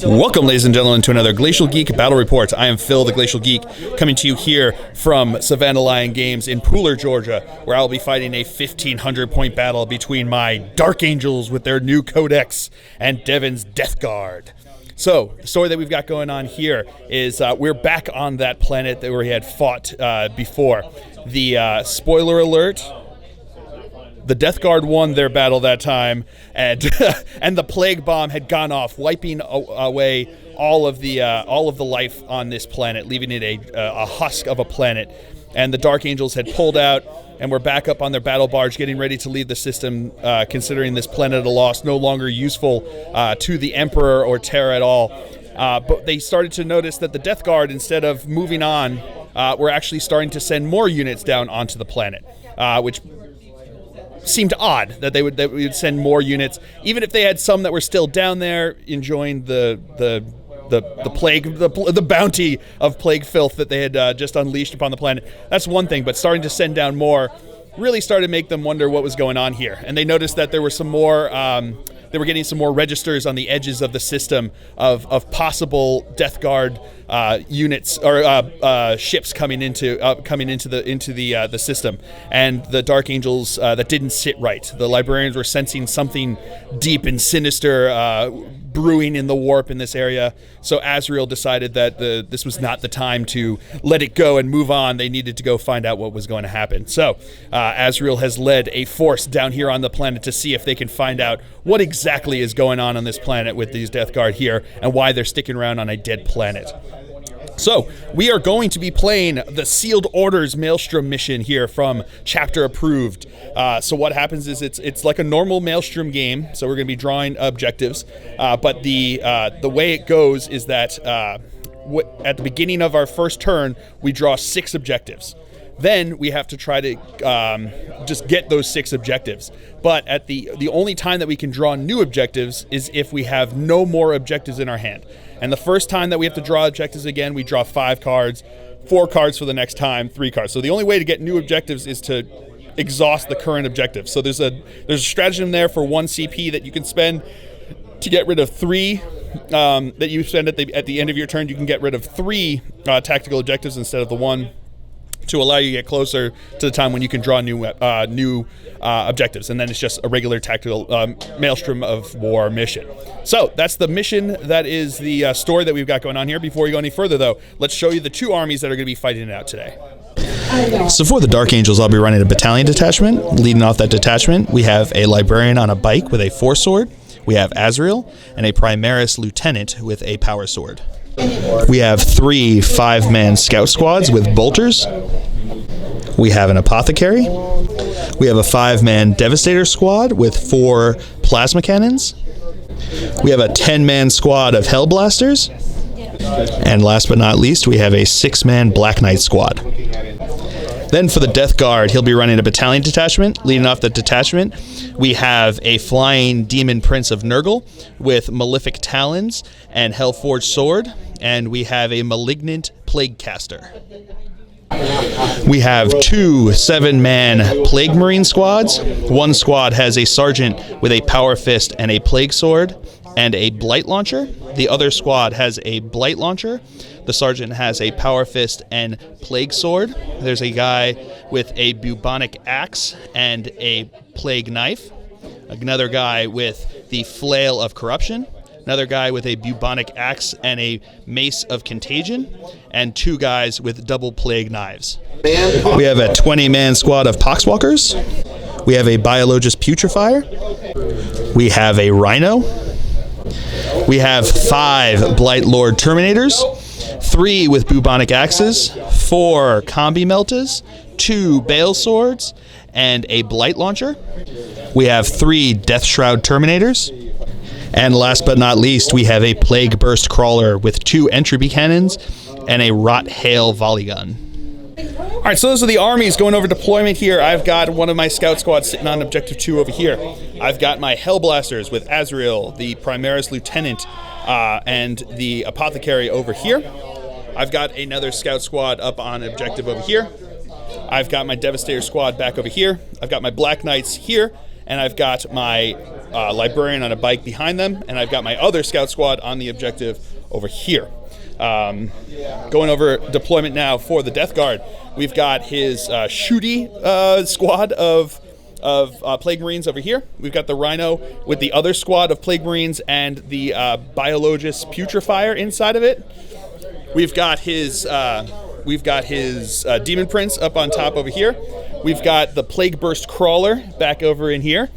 Welcome, ladies and gentlemen, to another Glacial Geek Battle Report. I am Phil, the Glacial Geek, coming to you here from Savannah Lion Games in Pooler, Georgia, where I'll be fighting a 1,500-point battle between my Dark Angels with their new codex and Devon's Death Guard. So, the story that we've got going on here is we're back on that planet that we had fought before. The spoiler alert: the Death Guard won their battle that time, and and the plague bomb had gone off, wiping away all of the life on this planet, leaving it a husk of a planet. And the Dark Angels had pulled out, and were back up on their battle barge, getting ready to leave the system, considering this planet a loss, no longer useful to the Emperor or Terra at all. But they started to notice that the Death Guard, instead of moving on, were actually starting to send more units down onto the planet, which seemed odd that they would send more units, even if they had some that were still down there enjoying the plague, the bounty of plague filth that they had just unleashed upon the planet. That's one thing, but starting to send down more really started to make them wonder what was going on here. And they noticed that there were some more, they were getting some more registers on the edges of the system of possible Death Guard units or ships coming into the system. And the Dark Angels that didn't sit right. The librarians were sensing something deep and sinister brewing in the warp in this area. So Azrael decided that this was not the time to let it go and move on. They needed to go find out what was going to happen. So Azrael has led a force down here on the planet to see if they can find out what exactly is going on this planet with these Death Guard here and why they're sticking around on a dead planet. So, we are going to be playing the Sealed Orders Maelstrom mission here from Chapter Approved. So what happens is it's like a normal Maelstrom game, so we're going to be drawing objectives, but the way it goes is that at the beginning of our first turn, we draw 6 objectives. Then we have to try to just get those 6 objectives. But at the only time that we can draw new objectives is if we have no more objectives in our hand. And the first time that we have to draw objectives again, we draw 5 cards, 4 cards for the next time, 3 cards. So the only way to get new objectives is to exhaust the current objective. So there's a stratagem there for 1 CP that you can spend to get rid of 3 that you spend at the end of your turn. You can get rid of 3 tactical objectives instead of the 1, to allow you to get closer to the time when you can draw new objectives. And then it's just a regular tactical Maelstrom of War mission. So that's the mission. That is the story that we've got going on here. Before we go any further, though, let's show you the 2 armies that are going to be fighting it out today. So for the Dark Angels, I'll be running a battalion detachment. Leading off that detachment, we have a librarian on a bike with a 4-sword. We have Azrael and a Primaris lieutenant with a power sword. We have 3 5-man scout squads with bolters. We have an apothecary. We have a 5-man devastator squad with 4 plasma cannons. We have a 10-man squad of hellblasters. And last but not least, we have a 6-man Black Knight squad. Then for the Death Guard, he'll be running a battalion detachment. Leading off the detachment, we have a flying demon prince of Nurgle with malefic talons and hellforged sword, and we have a malignant plague caster. We have 2 7-man plague marine squads. 1 squad has a sergeant with a power fist and a plague sword and a blight launcher. The other squad has a blight launcher. The sergeant has a power fist and plague sword. There's a guy with a bubonic axe and a plague knife. Another guy with the flail of corruption. Another guy with a bubonic axe and a mace of contagion. And 2 guys with double plague knives. We have a 20-man squad of poxwalkers. We have a biologist putrefier. We have a rhino. We have 5 Blight Lord Terminators, 3 with bubonic axes, 4 combi meltas, 2 bale swords, and a blight launcher. We have 3 Death Shroud Terminators. And last but not least, we have a Plague Burst Crawler with 2 entropy cannons and a Rot Hail volley gun. All right, so those are the armies going over deployment here. I've got one of my scout squads sitting on objective 2 over here. I've got my Hellblasters with Azrael, the Primaris Lieutenant, and the Apothecary over here. I've got another scout squad up on objective over here. I've got my Devastator squad back over here. I've got my Black Knights here, and I've got my librarian on a bike behind them, and I've got my other scout squad on the objective over here. Going over deployment now for the Death Guard. We've got his shooty squad of Plague Marines over here. We've got the Rhino with the other squad of Plague Marines and the Biologist Putrefier inside of it. We've got his Demon Prince up on top over here. We've got the Plague Burst Crawler back over in here.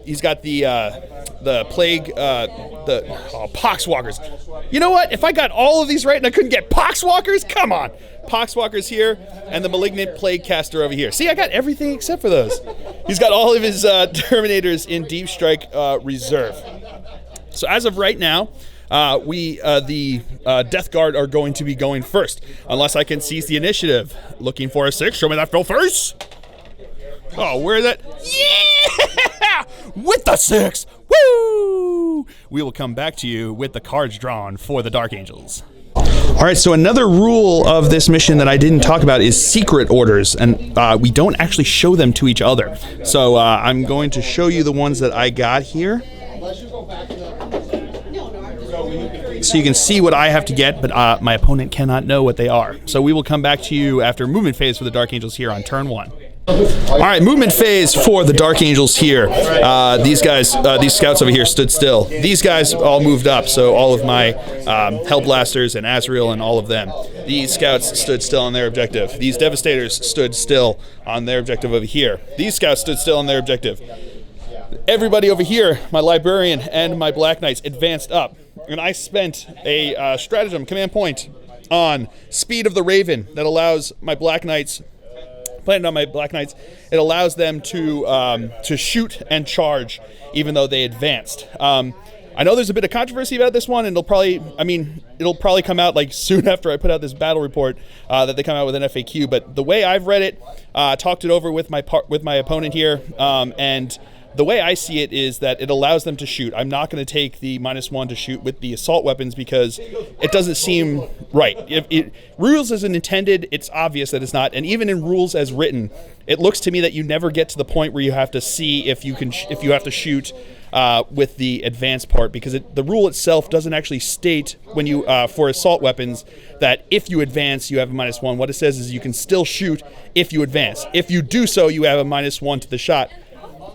He's got the Plague, Poxwalkers. You know what? If I got all of these right and I couldn't get Poxwalkers, come on. Poxwalkers here, and the Malignant Plague Caster over here. See, I got everything except for those. He's got all of his Terminators in Deep Strike Reserve. So as of right now, the Death Guard are going to be going first, unless I can seize the initiative. Looking for a 6. Show me that fill face. Oh, where is that? Yeah! With the 6! Woo! We will come back to you with the cards drawn for the Dark Angels. All right, so another rule of this mission that I didn't talk about is secret orders, and we don't actually show them to each other. So I'm going to show you the ones that I got here, so you can see what I have to get, but my opponent cannot know what they are. So we will come back to you after movement phase for the Dark Angels here on turn 1. All right, movement phase for the Dark Angels here. These guys, these scouts over here stood still. These guys all moved up, so all of my Hellblasters and Azrael and all of them. These scouts stood still on their objective. These Devastators stood still on their objective over here. These scouts stood still on their objective. Everybody over here, my Librarian and my Black Knights, advanced up. And I spent a stratagem command point on Speed of the Raven that allows my Black Knights, planted on my Black Knights, it allows them to shoot and charge even though they advanced. I know there's a bit of controversy about this one, and it'll probably come out like soon after I put out this battle report that they come out with an FAQ. But the way I've read it, talked it over with my opponent here, and the way I see it is that it allows them to shoot. I'm not going to take the -1 to shoot with the assault weapons because it doesn't seem right. Rules as intended, it's obvious that it's not. And even in rules as written, it looks to me that you never get to the point where you have to see if you have to shoot with the advanced part, because the rule itself doesn't actually state when you for assault weapons that if you advance you have a -1. What it says is you can still shoot if you advance. If you do so, you have a -1 to the shot.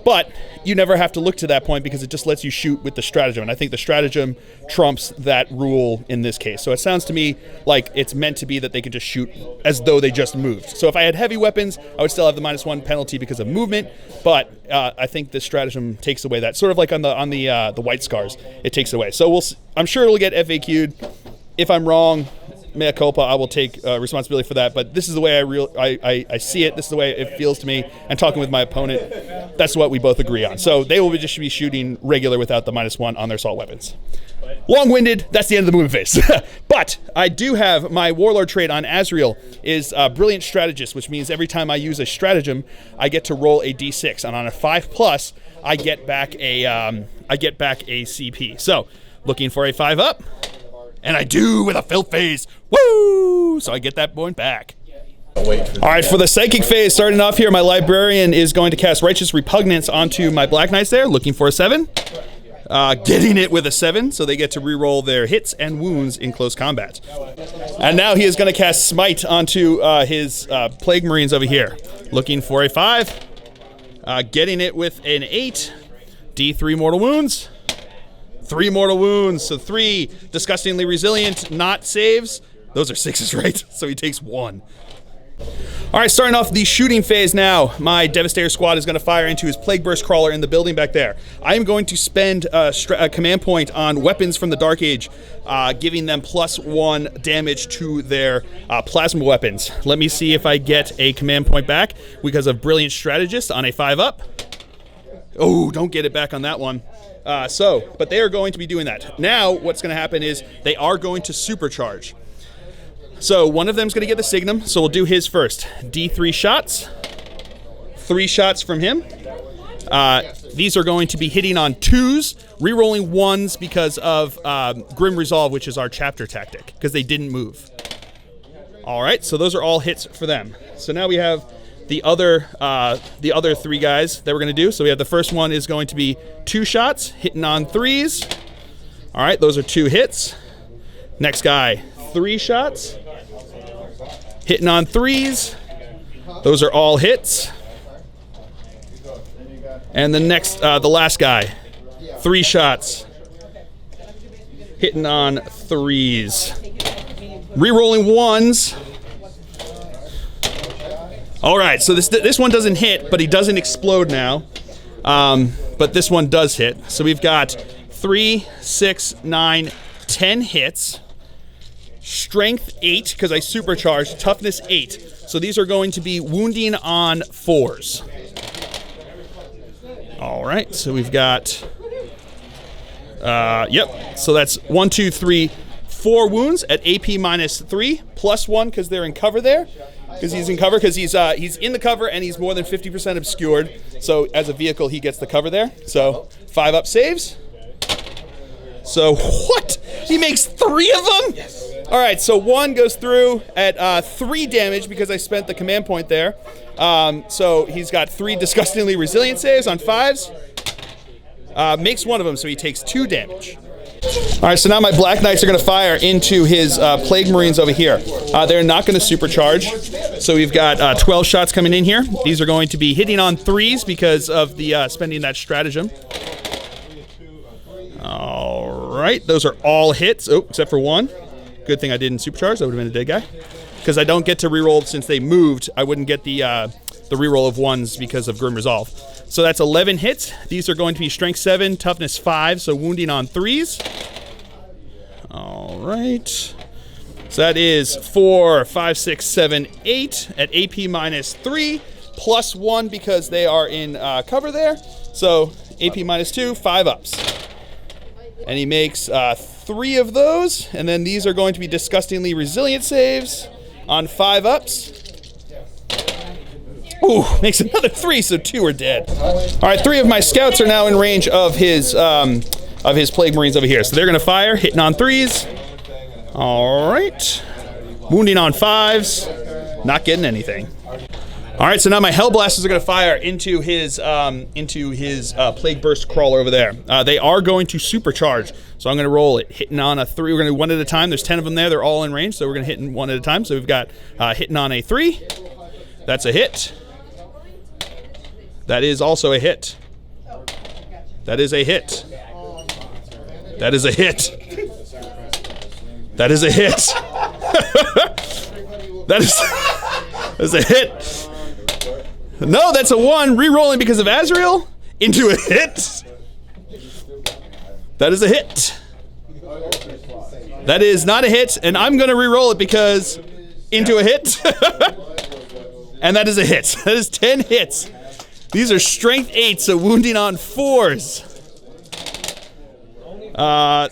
But you never have to look to that point because it just lets you shoot with the stratagem. And I think the stratagem trumps that rule in this case. So it sounds to me like it's meant to be that they can just shoot as though they just moved. So if I had heavy weapons, I would still have the -1 penalty because of movement. But I think the stratagem takes away that. Sort of like on the White Scars, it takes away. So I'm sure it'll get FAQ'd. If I'm wrong, mea culpa, I will take responsibility for that, but this is the way I see it. This is the way it feels to me. And talking with my opponent, that's what we both agree on. So they will just be shooting regular without the -1 on their assault weapons. Long-winded, that's the end of the movement phase. But I do have my Warlord trait on Azrael is Brilliant Strategist, which means every time I use a stratagem, I get to roll a D6, and on a 5+, I get back a CP. So looking for a 5-up. And I do with a filth phase. Woo! So I get that point back. All right, for the Psychic phase, starting off here, my Librarian is going to cast Righteous Repugnance onto my Black Knights there, looking for a 7. Getting it with a 7, so they get to reroll their hits and wounds in close combat. And now he is going to cast Smite onto his Plague Marines over here, looking for a 5. Getting it with an 8. D3 mortal wounds. 3 mortal wounds, so 3 disgustingly resilient, not saves. Those are 6s, right? So he takes 1. All right, starting off the shooting phase now. My Devastator squad is going to fire into his Plague Burst Crawler in the building back there. I am going to spend a command point on weapons from the Dark Age, giving them +1 damage to their plasma weapons. Let me see if I get a command point back because of Brilliant Strategist on a 5-up. Oh, don't get it back on that one. But they are going to be doing that. Now, what's going to happen is they are going to supercharge. So one of them is going to get the Signum, so we'll do his first. D3 shots. 3 shots from him. These are going to be hitting on 2s, re-rolling 1s because of Grim Resolve, which is our chapter tactic, because they didn't move. All right, so those are all hits for them. So now we have the other 3 guys that we're going to do. So we have the first one is going to be 2 shots, hitting on 3s. All right, those are 2 hits. Next guy, 3 shots, hitting on 3s. Those are all hits. And the last guy, 3 shots, hitting on 3s. Rerolling 1s. All right, so this one doesn't hit, but he doesn't explode now. But this one does hit. So we've got 3, 6, 9, 10 hits. Strength 8, because I supercharged. Toughness 8. So these are going to be wounding on 4s. All right, so we've got... yep, so that's 1, 2, 3, 4 wounds at AP minus 3, plus 1 because they're in cover there. Because he's in cover, because he's in the cover and he's more than 50% obscured. So as a vehicle, he gets the cover there. So 5 up saves. So what? He makes 3 of them? Yes. All right, so 1 goes through at 3 damage because I spent the command point there. So he's got 3 disgustingly resilient saves on 5s. Makes 1 of them, so he takes 2 damage. All right, so now my Black Knights are going to fire into his Plague Marines over here. They're not going to supercharge, so we've got 12 shots coming in here. These are going to be hitting on 3s because of the spending that stratagem. All right, those are all hits, except for 1. Good thing I didn't supercharge. That would have been a dead guy. Because I don't get to reroll since they moved. I wouldn't get the reroll of 1s because of Grim Resolve. So that's 11 hits. These are going to be Strength 7, Toughness 5, so wounding on 3s. All right. So that is 4, 5, 6, 7, 8 at AP minus 3, plus 1 because they are in cover there. So AP minus 2, 5 ups. And he makes 3 of those. And then these are going to be disgustingly resilient saves on 5 ups. Ooh, makes another 3, so 2 are dead. All right, 3 of my scouts are now in range of his Plague Marines over here. So they're going to fire, hitting on 3s. All right. Wounding on 5s. Not getting anything. All right, so now my Hellblasters are going to fire into his Plague Burst Crawler over there. They are going to supercharge, so I'm going to roll it. Hitting on a 3. We're going to do 1 at a time. There's 10 of them there. They're all in range, so we're going to hit 1 at a time. So we've got hitting on a 3. That's a hit. That is also a hit. That is a hit. That is a hit. That is a hit. That is a hit. No, that's a 1. Rerolling because of Azrael into a hit. That is a hit. That is not a hit, and I'm going to reroll it because into a hit. And that is a hit. That is 10 hits. These are Strength 8, so wounding on 4s.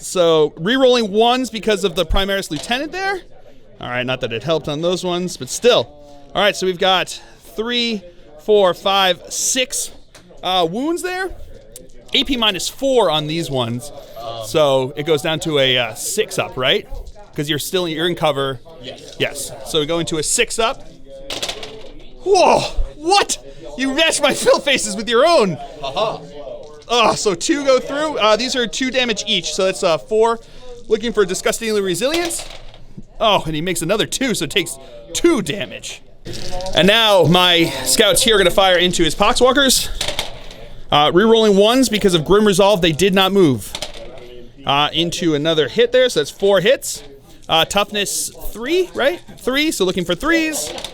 So rerolling 1s because of the Primaris Lieutenant there. All right, not that it helped on those ones, but still. All right, so we've got 3, 4, 5, 6 wounds there. AP minus 4 on these ones. So it goes down to a 6 up, right? Because you're in cover. Yes. So we go into a 6 up. Whoa! What? You matched my fill faces with your own. Oh, so 2 go through. These are 2 damage each, so that's 4. Looking for disgustingly resilience. Oh, and he makes another 2, so it takes 2 damage. And now my scouts here are going to fire into his Poxwalkers. Rerolling 1s because of Grim Resolve. They did not move. Into another hit there, so that's 4 hits. Toughness 3, right? 3, so looking for 3s.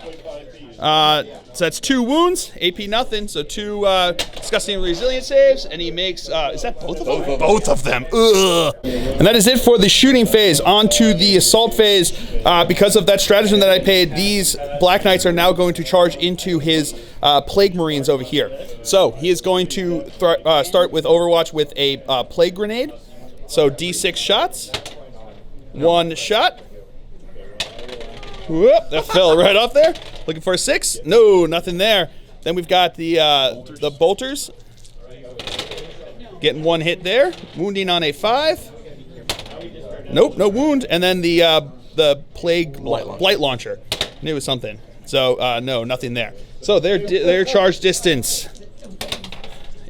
So that's 2 wounds, AP nothing, so 2 disgusting resilient saves, and he makes, is that both of them? Both of them, ugh. And that is it for the shooting phase. On to the assault phase. Because of that stratagem that I paid, these Black Knights are now going to charge into his Plague Marines over here. So he is going to start with Overwatch with a Plague Grenade. So D6 shots, 1 shot. Whoop, that fell right off there. Looking for a 6. No, nothing there. Then we've got the bolters. Getting 1 hit there. Wounding on a 5. Nope, no wound. And then the plague blight launcher. Knew it was something. So no, nothing there. So their charge distance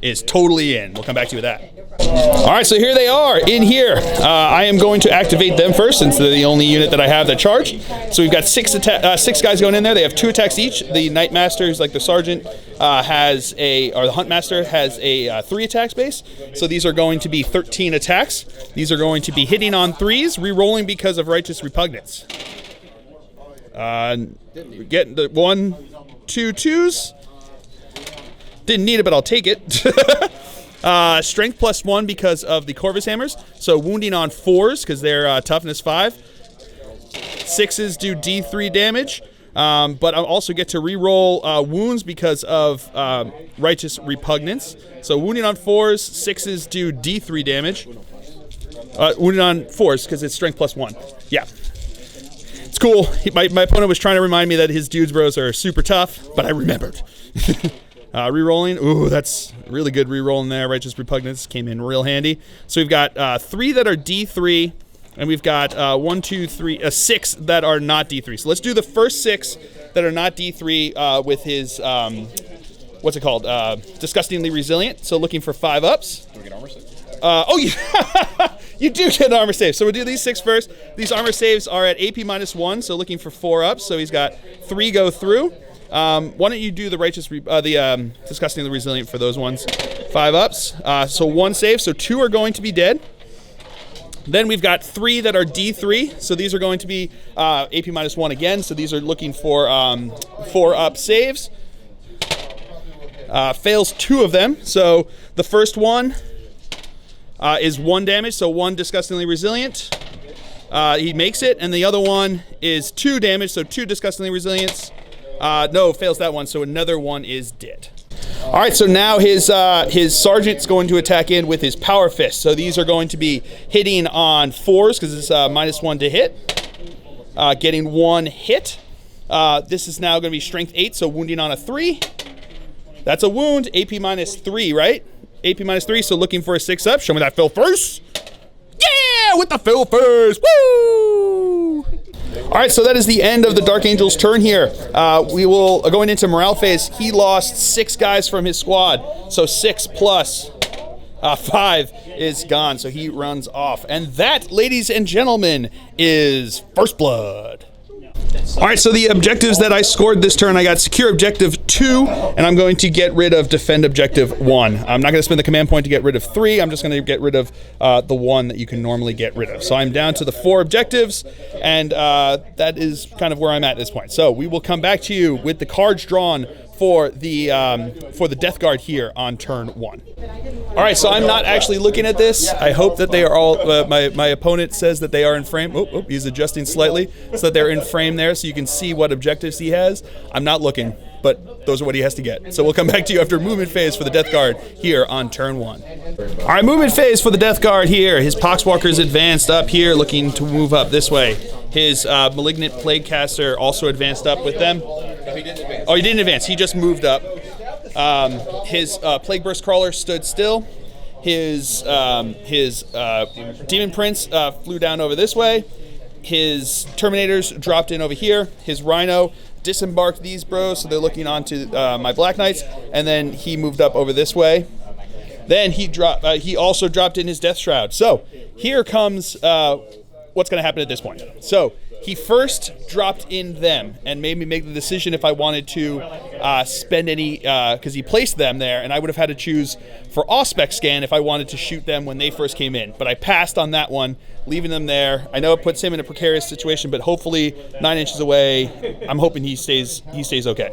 is totally in. We'll come back to you with that. All right, so here they are in here. I am going to activate them first since they're the only unit that I have that charge. So we've got six guys going in there. They have 2 attacks each. The Knight Master, who's like the sergeant, or the Hunt Master has a 3 attacks base. So these are going to be 13 attacks. These are going to be hitting on 3s, re-rolling because of Righteous Repugnance. Getting the 1, 2, 2s. Didn't need it, but I'll take it. Strength +1 because of the Corvus Hammers. So wounding on 4s because they're toughness 5. 6s do D3 damage. But I'll also get to re-roll wounds because of Righteous Repugnance. So wounding on 4s, 6s do D3 damage. Wounding on 4s because it's strength +1. Yeah. It's cool. My opponent was trying to remind me that his dudes bros are super tough, but I remembered. Rerolling. Ooh, that's really good rerolling there. Righteous Repugnance came in real handy. So we've got 3 that are D3, and we've got 6 that are not D3. So let's do the first 6 that are not D3 with his, what's it called? Disgustingly Resilient. So looking for 5 ups. Do we get armor save? Oh, yeah. You do get an armor save. So we'll do these 6 first. These armor saves are at AP -1, so looking for 4 ups. So he's got 3 go through. Why don't you do the Disgustingly Resilient for those ones? 5 ups. So 1 save, so 2 are going to be dead. Then we've got 3 that are D3, so these are going to be AP -1 again, so these are looking for 4 up saves. Fails 2 of them, so the first one is 1 damage, so 1 Disgustingly Resilient. He makes it, and the other one is 2 damage, so 2 Disgustingly Resilience. No, fails that one, so another one is dead. All right, so now his sergeant's going to attack in with his Power Fist. So these are going to be hitting on 4s because it's -1 to hit. Getting 1 hit. This is now going to be Strength 8, so wounding on a 3. That's a wound. AP -3, right? AP -3, so looking for a 6 up. Show me that Phil first. Yeah, with the Phil first. Woo! All right, so that is the end of the Dark Angel's turn here. We will, going into morale phase, he lost 6 guys from his squad. So 6 plus 5 is gone, so he runs off. And that, ladies and gentlemen, is First Blood. All right, so the objectives that I scored this turn, I got Secure Objective 2, and I'm going to get rid of Defend Objective 1. I'm not going to spend the command point to get rid of 3. I'm just going to get rid of the 1 that you can normally get rid of. So I'm down to the 4 objectives, and that is kind of where I'm at this point. So we will come back to you with the cards drawn for the Death Guard here on turn 1. All right, so I'm not actually looking at this. I hope that they are all, my opponent says that they are in frame. Oh, he's adjusting slightly so that they're in frame there so you can see what objectives he has. I'm not looking, but those are what he has to get. So we'll come back to you after movement phase for the Death Guard here on turn 1. All right, movement phase for the Death Guard here. His Poxwalker's advanced up here, looking to move up this way. His Malignant Plague Caster also advanced up with them. Oh, he didn't advance. He just moved up. His Plague Burst Crawler stood still. His Demon Prince flew down over this way. His Terminators dropped in over here. His Rhino disembarked these bros, so they're looking onto my Black Knights, and then he moved up over this way. Then he also dropped in his Death Shroud. So here comes what's going to happen at this point. So he first dropped in them and made me make the decision if I wanted to spend any, because he placed them there, and I would have had to choose for Auspex Scan if I wanted to shoot them when they first came in. But I passed on that one, leaving them there. I know it puts him in a precarious situation, but hopefully 9 inches away, I'm hoping he stays okay.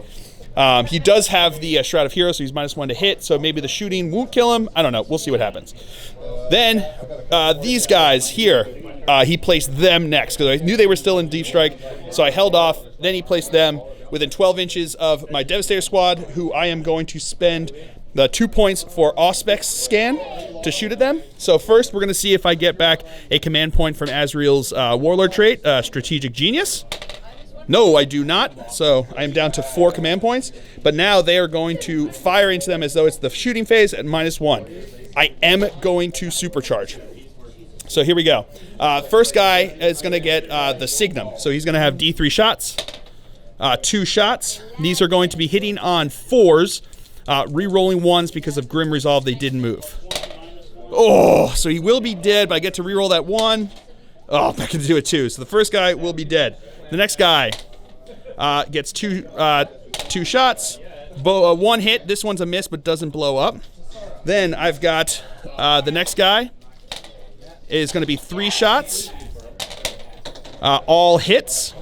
He does have the Shroud of Heroes, so he's -1 to hit, so maybe the shooting won't kill him. I don't know. We'll see what happens. Then these guys here, he placed them next because I knew they were still in Deep Strike, so I held off. Then he placed them within 12 inches of my Devastator squad, who I am going to spend the 2 points for Auspex Scan to shoot at them. So first, we're going to see if I get back a command point from Azrael's Warlord trait, Strategic Genius. No, I do not. So I am down to 4 command points. But now they are going to fire into them as though it's the shooting phase at -1. I am going to supercharge. So here we go. First guy is going to get the Signum. So he's going to have D3 shots. 2 shots. These are going to be hitting on 4s, re-rolling 1s because of Grim Resolve. They didn't move. Oh, so he will be dead, but I get to re-roll that 1. Oh, I can do it too. So the first guy will be dead. The next guy gets 2 shots. 1 hit. This one's a miss, but doesn't blow up. Then I've got the next guy is going to be 3 shots. All hits.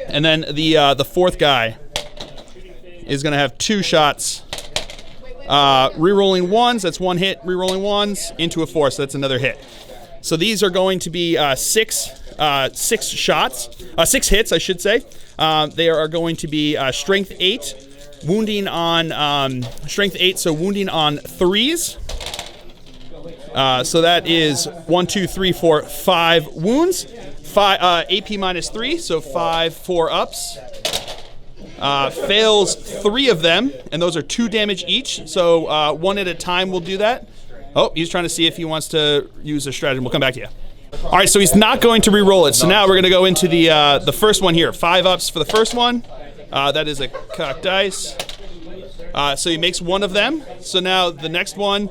And then the fourth guy is going to have 2 shots. Rerolling 1s, that's 1 hit. Rerolling 1s into a 4, so that's another hit. So these are going to be 6 shots, 6 hits, I should say. They are going to be strength 8, wounding on strength 8, so wounding on 3s. So that is 1, 2, 3, 4, 5 wounds. AP minus 3, so 5 4-ups. Fails 3 of them, and those are 2 damage each. So 1 at a time will do that. Oh, he's trying to see if he wants to use a stratagem. We'll come back to you. All right, so he's not going to re-roll it. So now we're going to go into the first one here. 5 ups for the first one. That is a cocked dice. So he makes 1 of them. So now the next one,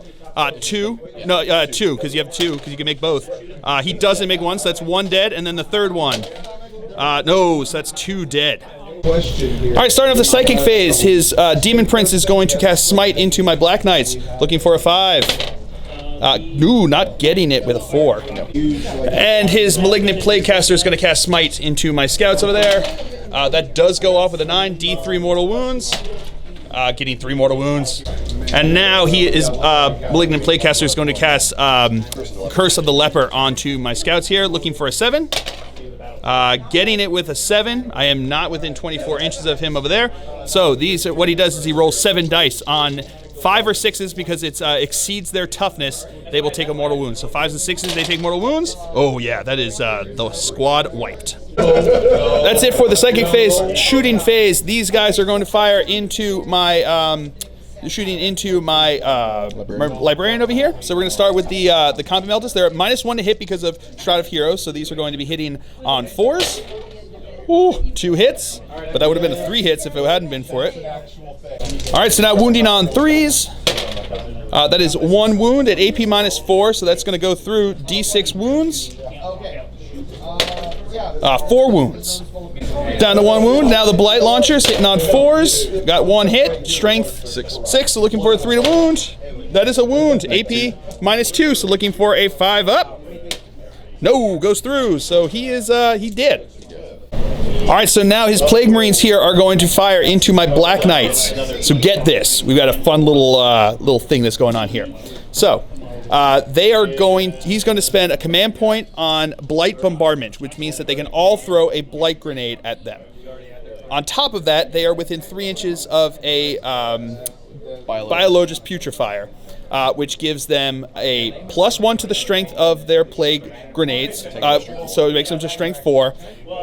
2. No, 2, because you have 2, because you can make both. He doesn't make 1, so that's 1 dead. And then the third one. No, so that's 2 dead. All right, starting off the psychic phase, his Demon Prince is going to cast Smite into my Black Knights, looking for a 5. Ooh, not getting it with a 4. And his Malignant Plaguecaster is going to cast Smite into my Scouts over there. That does go off with a 9, D3 mortal wounds. Getting 3 mortal wounds. And now he is Malignant Plaguecaster is going to cast Curse of the Leper onto my Scouts here, looking for a 7. Getting it with a 7. I am not within 24 inches of him over there. So these are, what he does is he rolls 7 dice on 5 or 6s because it exceeds their toughness. They will take a mortal wound. So 5s and 6s, they take mortal wounds. Oh yeah, that is the squad wiped. That's it for the psychic phase. Shooting phase. These guys are going to fire into my librarian over here. So we're going to start with the Combat Meltas. They're at -1 to hit because of Shroud of Heroes. So these are going to be hitting on 4s. Ooh, 2 hits. But that would have been a 3 hits if it hadn't been for it. All right, so now wounding on 3s. That is 1 wound at AP -4. So that's going to go through D6 wounds. 4 wounds. Down to 1 wound. Now the Blight Launcher's hitting on 4s. Got 1 hit. Strength 6. So looking for a 3 to wound. That is a wound. AP -2. So looking for a 5 up. No, goes through. So he is he did. All right, so now his Plague Marines here are going to fire into my Black Knights. So get this. We've got a fun little thing that's going on here. So he's going to spend a command point on Blight Bombardment, which means that they can all throw a Blight Grenade at them. On top of that, they are within 3 inches of a Biologus Putrefier, which gives them a +1 to the strength of their Plague Grenades. So it makes them to strength 4,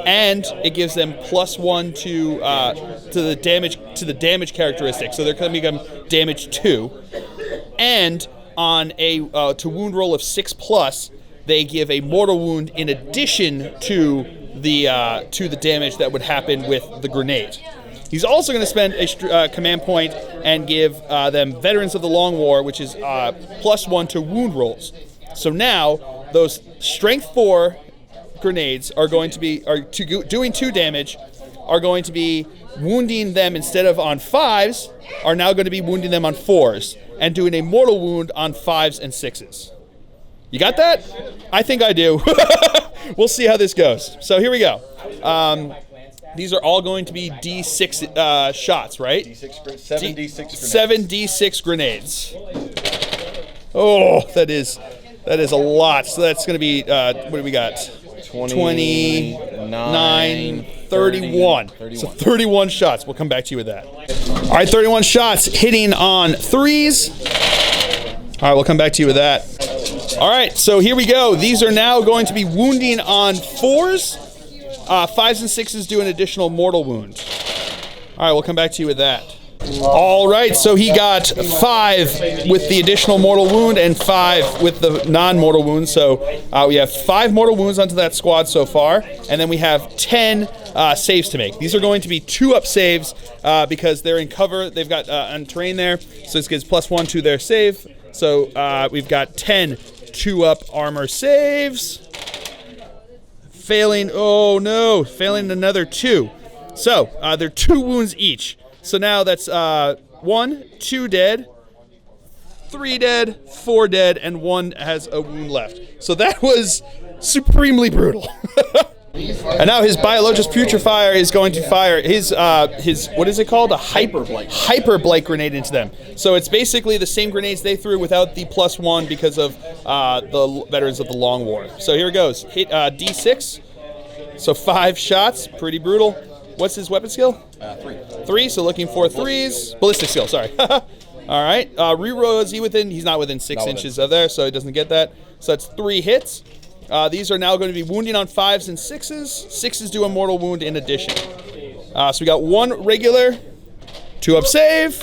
and it gives them +1 to the damage characteristic. So they're going to become damage 2, and on a to wound roll of 6+, they give a mortal wound in addition to the damage that would happen with the grenade. He's also going to spend a command point and give them Veterans of the Long War, which is +1 to wound rolls. So now those strength 4 grenades are going to be doing 2 damage, are going to be wounding them instead of on 5s, are now going to be wounding them on 4s, and doing a mortal wound on 5s and 6s. You got that? I think I do. We'll see how this goes. So here we go. These are all going to be D6 shots, right? 7 D6 grenades. 7 D6 grenades. Oh, that is a lot. So that's going to be, what do we got? 29, 31. So 31 shots. We'll come back to you with that. All right, 31 shots hitting on 3s. All right, we'll come back to you with that. All right, so here we go. These are now going to be wounding on 4s. 5s and 6s do an additional mortal wound. All right, we'll come back to you with that. All right, so he got 5 with the additional mortal wound and 5 with the non-mortal wound. So we have 5 mortal wounds onto that squad so far, and then we have 10 saves to make. These are going to be 2-up saves because they're in cover. They've got on terrain there, so this gives +1 to their save. So we've got 10 2-up armor saves. Failing, oh no, failing another 2. So they're 2 wounds each. So now that's 1, 2 dead, 3 dead, 4 dead, and 1 has a wound left. So that was supremely brutal. And now his Biologist Putrefier is going to fire his what is it called? A hyper blight grenade into them. So it's basically the same grenades they threw without the +1 because of the veterans of the Long War. So here it goes. Hit D6. So 5 shots. Pretty brutal. What's his weapon skill? 3. 3. So looking for 3s. Ballistic skill. Sorry. All right. Reroll. Is he within? He's not within 6 inches of there, so he doesn't get that. So that's 3 hits. These are now going to be wounding on 5s and 6s. 6s do a mortal wound in addition. So we got 1 regular, 2-up save.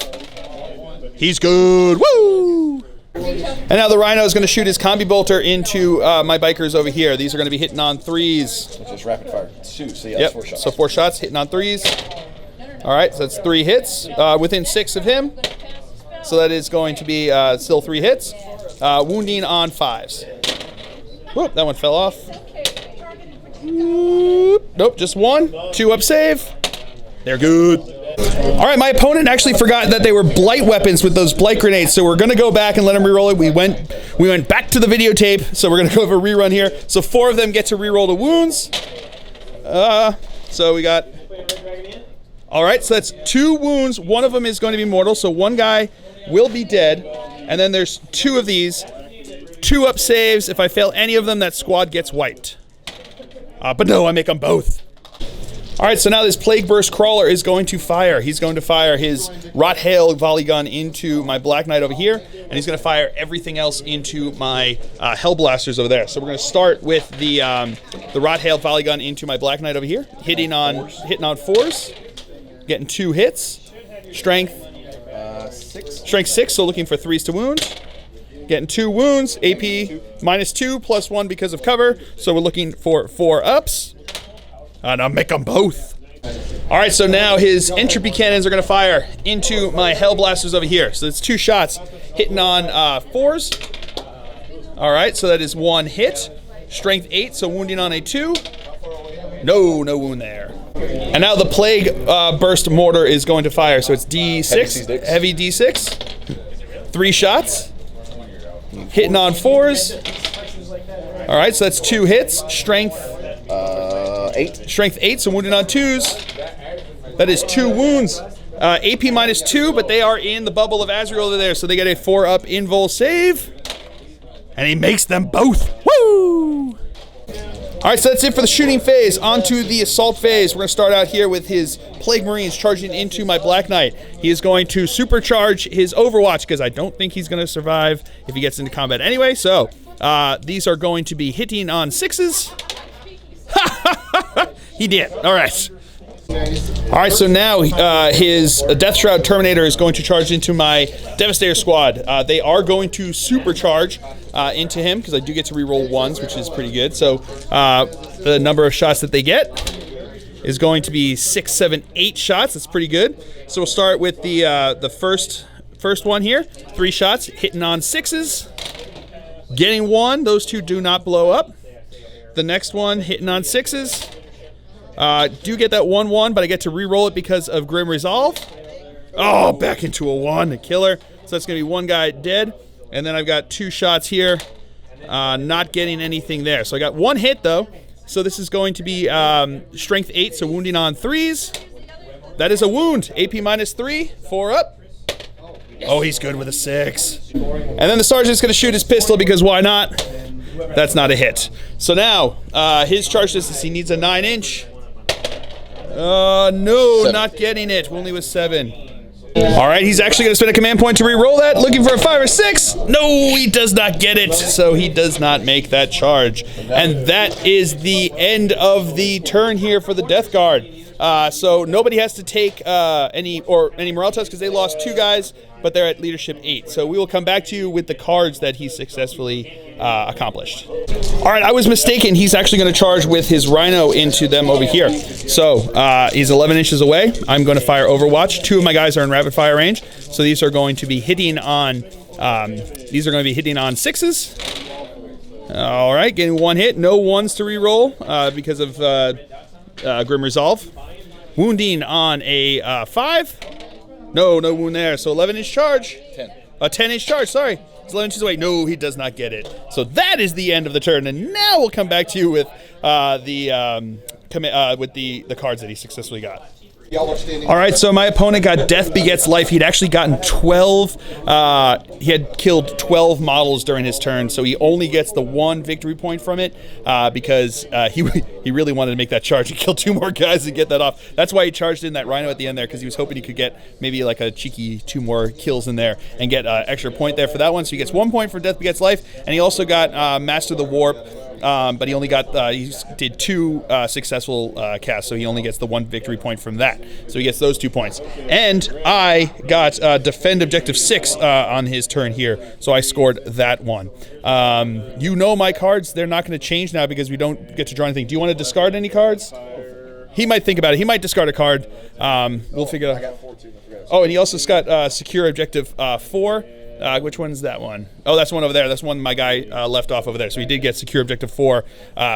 He's good. Woo! And now the Rhino is going to shoot his combi bolter into my bikers over here. These are going to be hitting on 3s. So just rapid fire. 2. So yeah, yep. 4 shots. So 4 shots hitting on 3s. All right. So that's 3 hits within 6 of him. So that is going to be still 3 hits. Wounding on 5s. Whoop, that one fell off. Nope, just 1. 2-up save. They're good. All right, my opponent actually forgot that they were blight weapons with those blight grenades, so we're going to go back and let him reroll it. We went back to the videotape, so we're going to go over a rerun here. So 4 of them get to reroll the wounds. So we got... All right, so that's 2 wounds. 1 of them is going to be mortal, so 1 guy will be dead. And then there's 2 of these. 2-up saves. If I fail any of them, that squad gets wiped. But no, I make them both. All right, so now this Plague Burst Crawler is going to fire. He's going to fire his Rot Hail volley gun into my Black Knight over here, and he's going to fire everything else into my Hell Blasters over there. So we're going to start with the Rot Hail volley gun into my Black Knight over here, hitting on 4s, getting 2 hits, strength 6, so looking for 3s to wound. Getting 2 wounds, AP -2 +1 because of cover. So we're looking for 4 ups. And I'll make them both. All right, so now his entropy cannons are going to fire into my Hell Blasters over here. So it's 2 shots hitting on 4s. All right, so that is 1 hit. Strength 8, so wounding on a 2. No wound there. And now the Plague Burst Mortar is going to fire. So it's D6, heavy D6. 3 shots. Hitting on 4s. All right, so that's 2 hits. Strength 8. Strength 8, so wounded on 2s. That is 2 wounds. AP -2, but they are in the bubble of Azrael over there, so they get a 4-up invul save. And he makes them both. Woo! All right, so that's it for the shooting phase. On to the assault phase. We're going to start out here with his Plague Marines charging into my Black Knight. He is going to supercharge his Overwatch because I don't think he's going to survive if he gets into combat anyway. So these are going to be hitting on 6s. He did. All right. All right, so now his Death Shroud Terminator is going to charge into my Devastator squad. They are going to supercharge into him because I do get to reroll 1s, which is pretty good. So the number of shots that they get is going to be 6, 7, 8 shots. That's pretty good. So we'll start with the first one here. 3 shots, hitting on 6s, getting 1. Those 2 do not blow up. The next one, hitting on 6s. Do get that 1-1, but I get to re-roll it because of Grim Resolve. Oh, back into a 1, a killer. So that's going to be 1 guy dead. And then I've got 2 shots here, not getting anything there. So I got 1 hit, though. So this is going to be Strength 8, so wounding on 3s. That is a wound. AP -3, 4 up. Oh, he's good with a 6. And then the Sergeant's going to shoot his pistol because why not? That's not a hit. So now, his charge distance, he needs a 9-inch. No, 7. Not getting it. Only with 7. All right, he's actually going to spend a command point to re-roll that, looking for a 5 or 6. No, he does not get it, so he does not make that charge. And that is the end of the turn here for the Death Guard. So nobody has to take any morale tests because they lost 2 guys, but they're at leadership 8. So we will come back to you with the cards that he successfully accomplished. All right, I was mistaken. He's actually going to charge with his Rhino into them over here. So he's 11 inches away. I'm going to fire Overwatch. 2 of my guys are in rapid fire range, so these are going to be hitting on 6s. All right, getting 1 hit. No 1s to reroll because of Grim Resolve. Wounding on a 5. No wound there. So 11-inch charge. 10. A 10-inch charge, sorry. He's 11 inches away. No, he does not get it. So that is the end of the turn. And now we'll come back to you with the cards that he successfully got. All right, so my opponent got Death Begets Life. He'd actually gotten 12. He had killed 12 models during his turn, so he only gets the 1 victory point from it because he really wanted to make that charge and kill 2 more guys and get that off. That's why he charged in that Rhino at the end there, because he was hoping he could get maybe like a cheeky 2 more kills in there and get an extra point there for that one. So he gets 1 point for Death Begets Life, and he also got Master the Warp. But he only got, he did 2 successful casts, so he only gets the 1 victory point from that. So he gets those 2 points. And I got Defend Objective 6 on his turn here, so I scored that one. You know my cards, they're not going to change now because we don't get to draw anything. Do you want to discard any cards? He might think about it. He might discard a card. We'll figure it out. I got 4 too. Oh, and he also got Secure Objective 4. Which one's that one? Oh, that's one over there. That's one my guy left off over there. So he did get Secure Objective 4,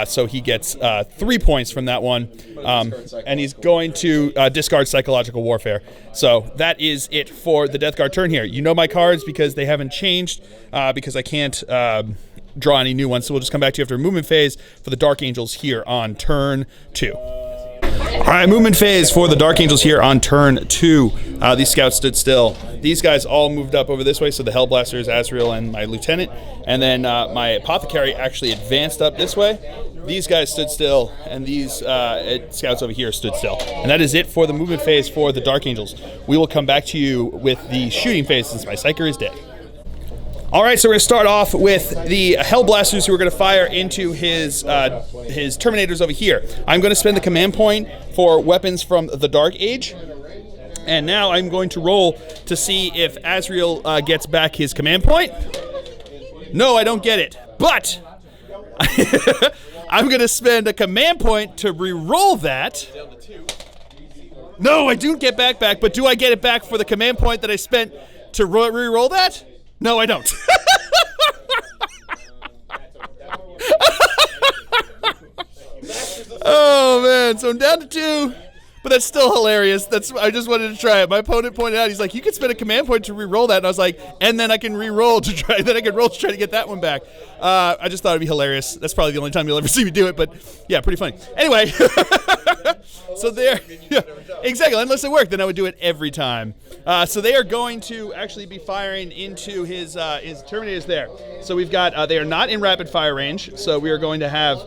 so he gets 3 points from that one. And he's going to discard Psychological Warfare. So that is it for the Death Guard turn here. You know my cards because they haven't changed, because I can't draw any new ones. So we'll just come back to you after movement phase for the Dark Angels here on turn 2. All right, movement phase for the Dark Angels here on turn 2. These scouts stood still. These guys all moved up over this way, so the Hellblasters, Azrael, and my lieutenant. And then my Apothecary actually advanced up this way. These guys stood still, and these scouts over here stood still. And that is it for the movement phase for the Dark Angels. We will come back to you with the shooting phase since my Psyker is dead. All right, so we're going to start off with the Hellblasters who are going to fire into his Terminators over here. I'm going to spend the command point for weapons from the Dark Age. And now I'm going to roll to see if Azrael gets back his command point. No, I don't get it. But I'm going to spend a command point to re-roll that. No, I don't get back, but do I get it back for the command point that I spent to re-roll that? No, I don't. Oh, man. So I'm down to 2. But that's still hilarious. I just wanted to try it. My opponent pointed out, he's like, you can spend a command point to re-roll that. And I was like, and then I can re-roll to try, then I can roll to try to get that one back. I just thought it'd be hilarious. That's probably the only time you'll ever see me do it, but yeah, pretty funny. Anyway, so there, yeah, exactly. Unless it worked, then I would do it every time. So they are going to actually be firing into his Terminators there. So we've got, they are not in rapid fire range. So we are going to have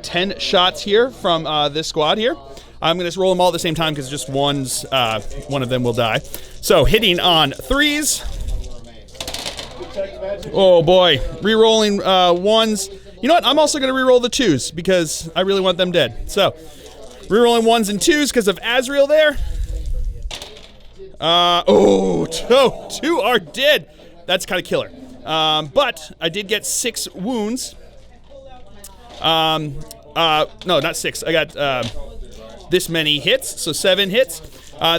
10 shots here from this squad here. I'm going to roll them all at the same time because just one of them will die. So hitting on 3s. Oh boy, re-rolling 1s. You know what? I'm also going to re-roll the 2s because I really want them dead. So re-rolling 1s and 2s because of Azrael there. Two are dead. That's kind of killer. But I did get 6 wounds. No, not 6. I got this many hits, so 7 hits.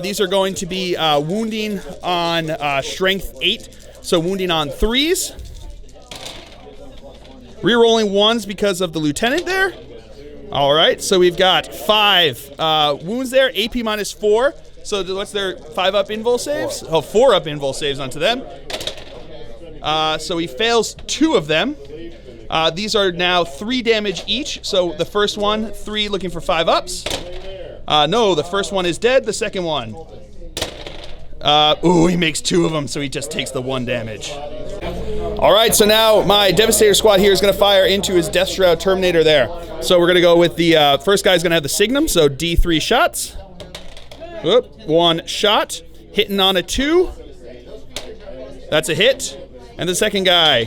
These are going to be wounding on strength 8, so wounding on 3s. Rerolling 1s because of the lieutenant there. All right, so we've got 5 wounds there, AP minus 4. So what's their 5-up invul saves? Oh, 4-up invul saves onto them. So he fails 2 of them. These are now 3 damage each. So the first one, 3 looking for 5 ups. No, the first one is dead. The second one. He makes 2 of them, so he just takes the 1 damage. All right, so now my Devastator squad here is going to fire into his Death Shroud Terminator there. So we're going to go with the first guy's going to have the Signum, so D3 shots. 1 shot. Hitting on a 2. That's a hit. And the second guy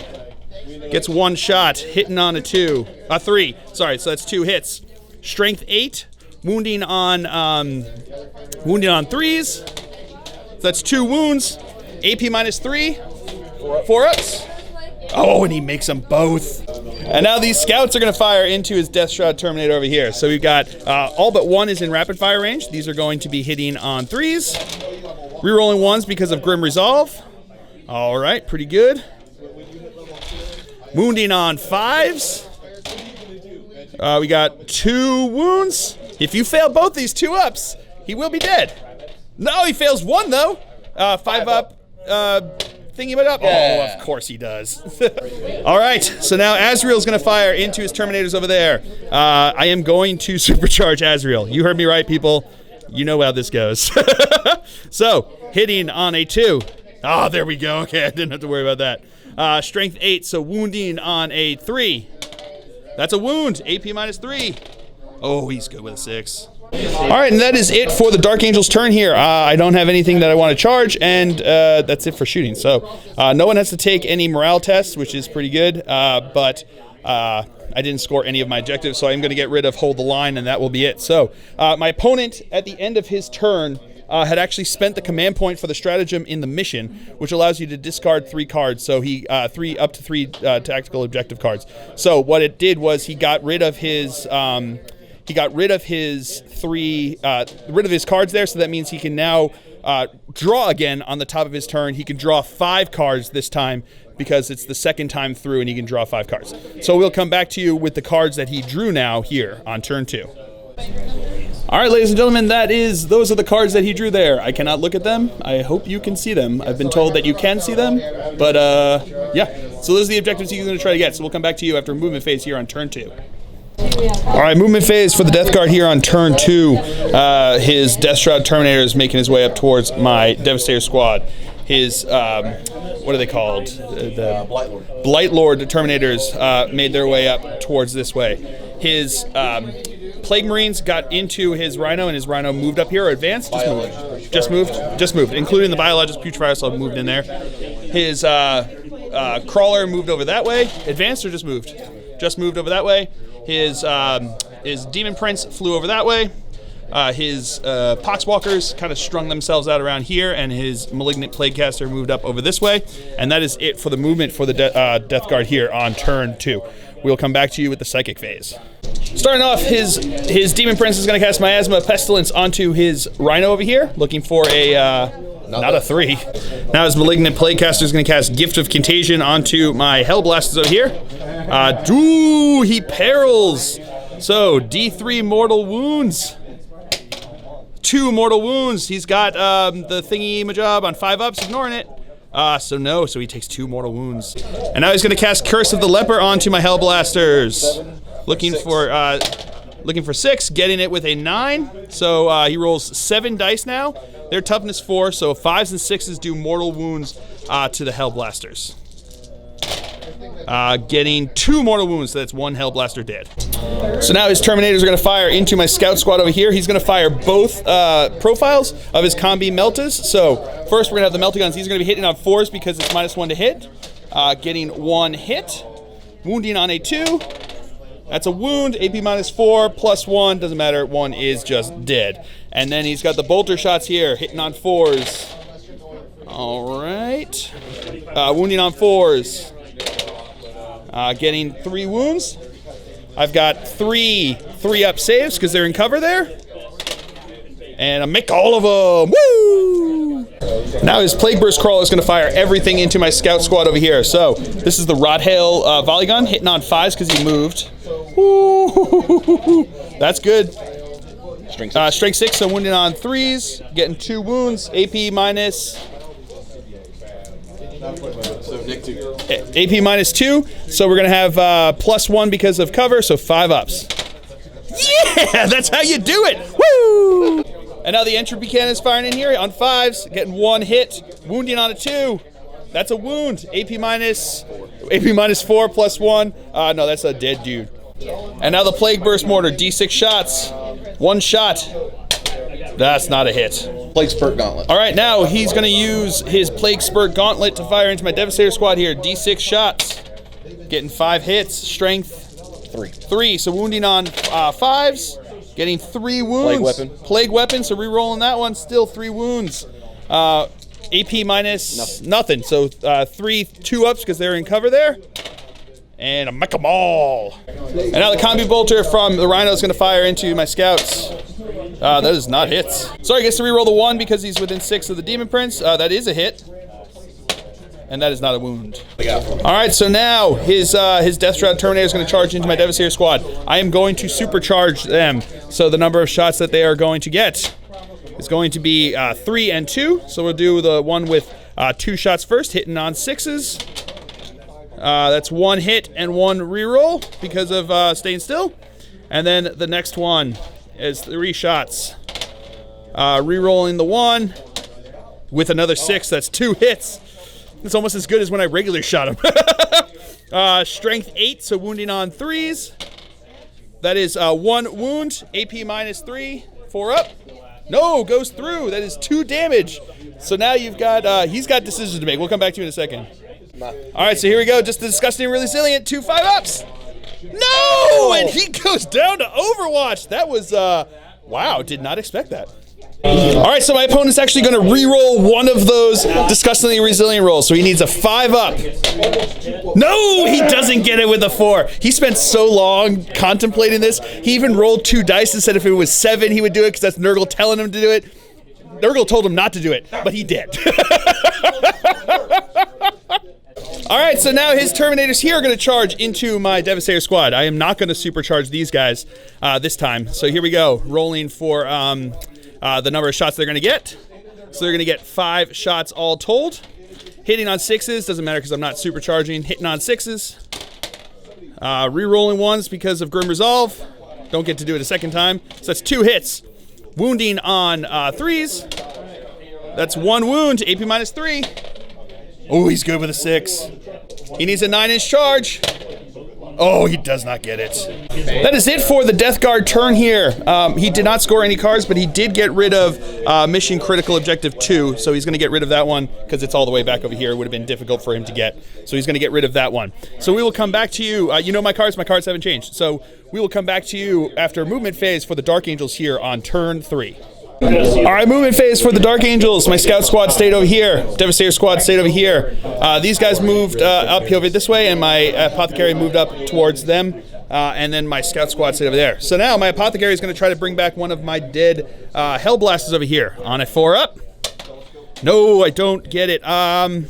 gets 1 shot, hitting on a 3. Sorry, so that's 2 hits. Strength 8, wounding on 3s. So that's 2 wounds. AP -3. 4 ups. Oh, and he makes them both. And now these scouts are going to fire into his Death Shroud Terminator over here. So we've got all but 1 is in rapid fire range. These are going to be hitting on 3s. Rerolling 1s because of Grim Resolve. All right, pretty good. Wounding on 5s. We got 2 wounds. If you fail both these 2 ups, he will be dead. No, he fails 1 though. 5 up. Thingy but up. Yeah. Oh, of course he does. All right, so now Azrael's going to fire into his Terminators over there. I am going to supercharge Azrael. You heard me right, people. You know how this goes. So, hitting on a 2. Oh, there we go. Okay, I didn't have to worry about that. Strength 8, so wounding on a 3. That's a wound. AP -3. Oh, he's good with a 6. All right, and that is it for the Dark Angel's turn here. I don't have anything that I want to charge, and that's it for shooting. So no one has to take any morale tests, which is pretty good, but I didn't score any of my objectives, so I'm going to get rid of Hold the Line, and that will be it. So my opponent, at the end of his turn, had actually spent the command point for the stratagem in the mission, which allows you to discard 3 cards. So he up to 3 tactical objective cards. So what it did was he got rid of his rid of his cards there. So that means he can now draw again on the top of his turn. He can draw 5 cards this time because it's the second time through, and he can draw 5 cards. So we'll come back to you with the cards that he drew now here on turn 2. All right, ladies and gentlemen, those are the cards that he drew there. I cannot look at them. I hope you can see them. I've been told that you can see them, but yeah. So those are the objectives he's going to try to get. So we'll come back to you after movement phase here on turn 2. All right, movement phase for the Death Guard here on turn 2. His Death Shroud Terminator is making his way up towards my Devastator squad. His, what are they called? The Blight Lord Terminators made their way up towards this way. His Plague Marines got into his Rhino, and his Rhino moved up here, or advanced? Just moved, including the Biologist Putrefier, so moved in there. His Crawler moved over that way. Advanced or just moved? Just moved over that way. His Demon Prince flew over that way. His Poxwalkers kind of strung themselves out around here, and his Malignant Plaguecaster moved up over this way. And that is it for the movement for the Death Guard here on turn 2. We'll come back to you with the Psychic phase. Starting off, his Demon Prince is going to cast Miasma Pestilence onto his Rhino over here, looking for a not a 3. Now his Malignant Plaguecaster is going to cast Gift of Contagion onto my Hellblasters over here. He perils. So D3 mortal wounds. 2 mortal wounds. He's got the thingy majob on 5 ups, ignoring it. So he takes 2 mortal wounds. And now he's going to cast Curse of the Leper onto my Hellblasters. Looking for 6, getting it with a 9. So he rolls 7 dice now. Their toughness 4, so 5s and 6s do mortal wounds to the Hellblasters. Getting 2 mortal wounds, so that's 1 Hellblaster dead. So now his Terminators are going to fire into my Scout Squad over here. He's going to fire both profiles of his Combi Meltas. So first we're going to have the Melta Guns. These are going to be hitting on 4s because it's -1 to hit. Getting 1 hit. Wounding on a 2. That's a wound. AP -4, +1, doesn't matter. 1 is just dead. And then he's got the bolter shots here, hitting on 4s. All right. Wounding on 4s. Getting 3 wounds. I've got 3 up saves because they're in cover there. And I make all of them. Woo! Now his Plague Burst Crawler is going to fire everything into my Scout Squad over here. So this is the Rothail Volley Gun, hitting on 5s because he moved. Woo! That's good. Strength 6, so wounded on 3s, getting 2 wounds. AP minus. AP -2, so we're going to have +1 because of cover, so 5 ups. Yeah, that's how you do it. Woo! And now the Entropy Cannon is firing in here on 5s, getting 1 hit, wounding on a 2. That's a wound. AP -4 +1. No, that's a dead dude. And now the Plague Burst Mortar, D6 shots. 1 shot. That's not a hit. Plague Spurt Gauntlet. All right, now he's going to use his Plague Spurt Gauntlet to fire into my Devastator squad here. D6 shots. Getting 5 hits. Strength 3, so wounding on 5s. Getting 3 wounds. Plague weapon, so re-rolling that one, still 3 wounds. AP minus nothing. So 3 2-ups because they're in cover there. And a mech 'em all. And now the combi bolter from the Rhino is going to fire into my scouts. That is not hits. Sorry, I guess to re-roll the 1 because he's within 6 of the Demon Prince. That is a hit. And that is not a wound. All right, so now his Death Shroud Terminator is going to charge into my Devastator squad. I am going to supercharge them. So the number of shots that they are going to get is going to be 3 and 2. So we'll do the one with 2 shots first, hitting on 6s. That's 1 hit and 1 reroll because of staying still. And then the next one is 3 shots. Rerolling the 1 with another 6. That's 2 hits. It's almost as good as when I regularly shot him. Strength 8, so wounding on 3s. That is 1 wound, AP minus 3, 4 up. No, goes through. That is 2 damage. So now you've got, he's got decisions to make. We'll come back to you in a second. All right, so here we go. Just the disgusting, resilient 2 5-ups. No, and he goes down to Overwatch. That was, wow, did not expect that. All right, so my opponent's actually going to re-roll one of those disgustingly resilient rolls. So he needs a 5-up. No, he doesn't get it with a 4. He spent so long contemplating this. He even rolled 2 dice and said if it was 7, he would do it because that's Nurgle telling him to do it. Nurgle told him not to do it, but he did. All right, so now his Terminators here are going to charge into my Devastator squad. I am not going to supercharge these guys this time. So here we go, rolling for the number of shots they're going to get. So they're going to get 5 shots all told. Hitting on 6s, doesn't matter because I'm not supercharging. Hitting on 6s. Re-rolling 1s because of Grim Resolve. Don't get to do it a second time. So that's 2 hits. Wounding on 3s. That's 1 wound, AP minus 3. Oh, he's good with a 6. He needs a 9-inch charge. Oh, he does not get it. That is it for the Death Guard turn here. He did not score any cards, but he did get rid of Mission Critical Objective 2, so he's going to get rid of that one because it's all the way back over here. It would have been difficult for him to get, so he's going to get rid of that one. So we will come back to you. You know my cards haven't changed. So we will come back to you after movement phase for the Dark Angels here on turn 3. All right, movement phase for the Dark Angels. My Scout squad stayed over here. Devastator squad stayed over here. These guys moved up over this way, and my Apothecary moved up towards them. And then my Scout squad stayed over there. So now my Apothecary is going to try to bring back one of my dead Hellblasters over here. On a 4-up. No, I don't get it. Yeah, I'm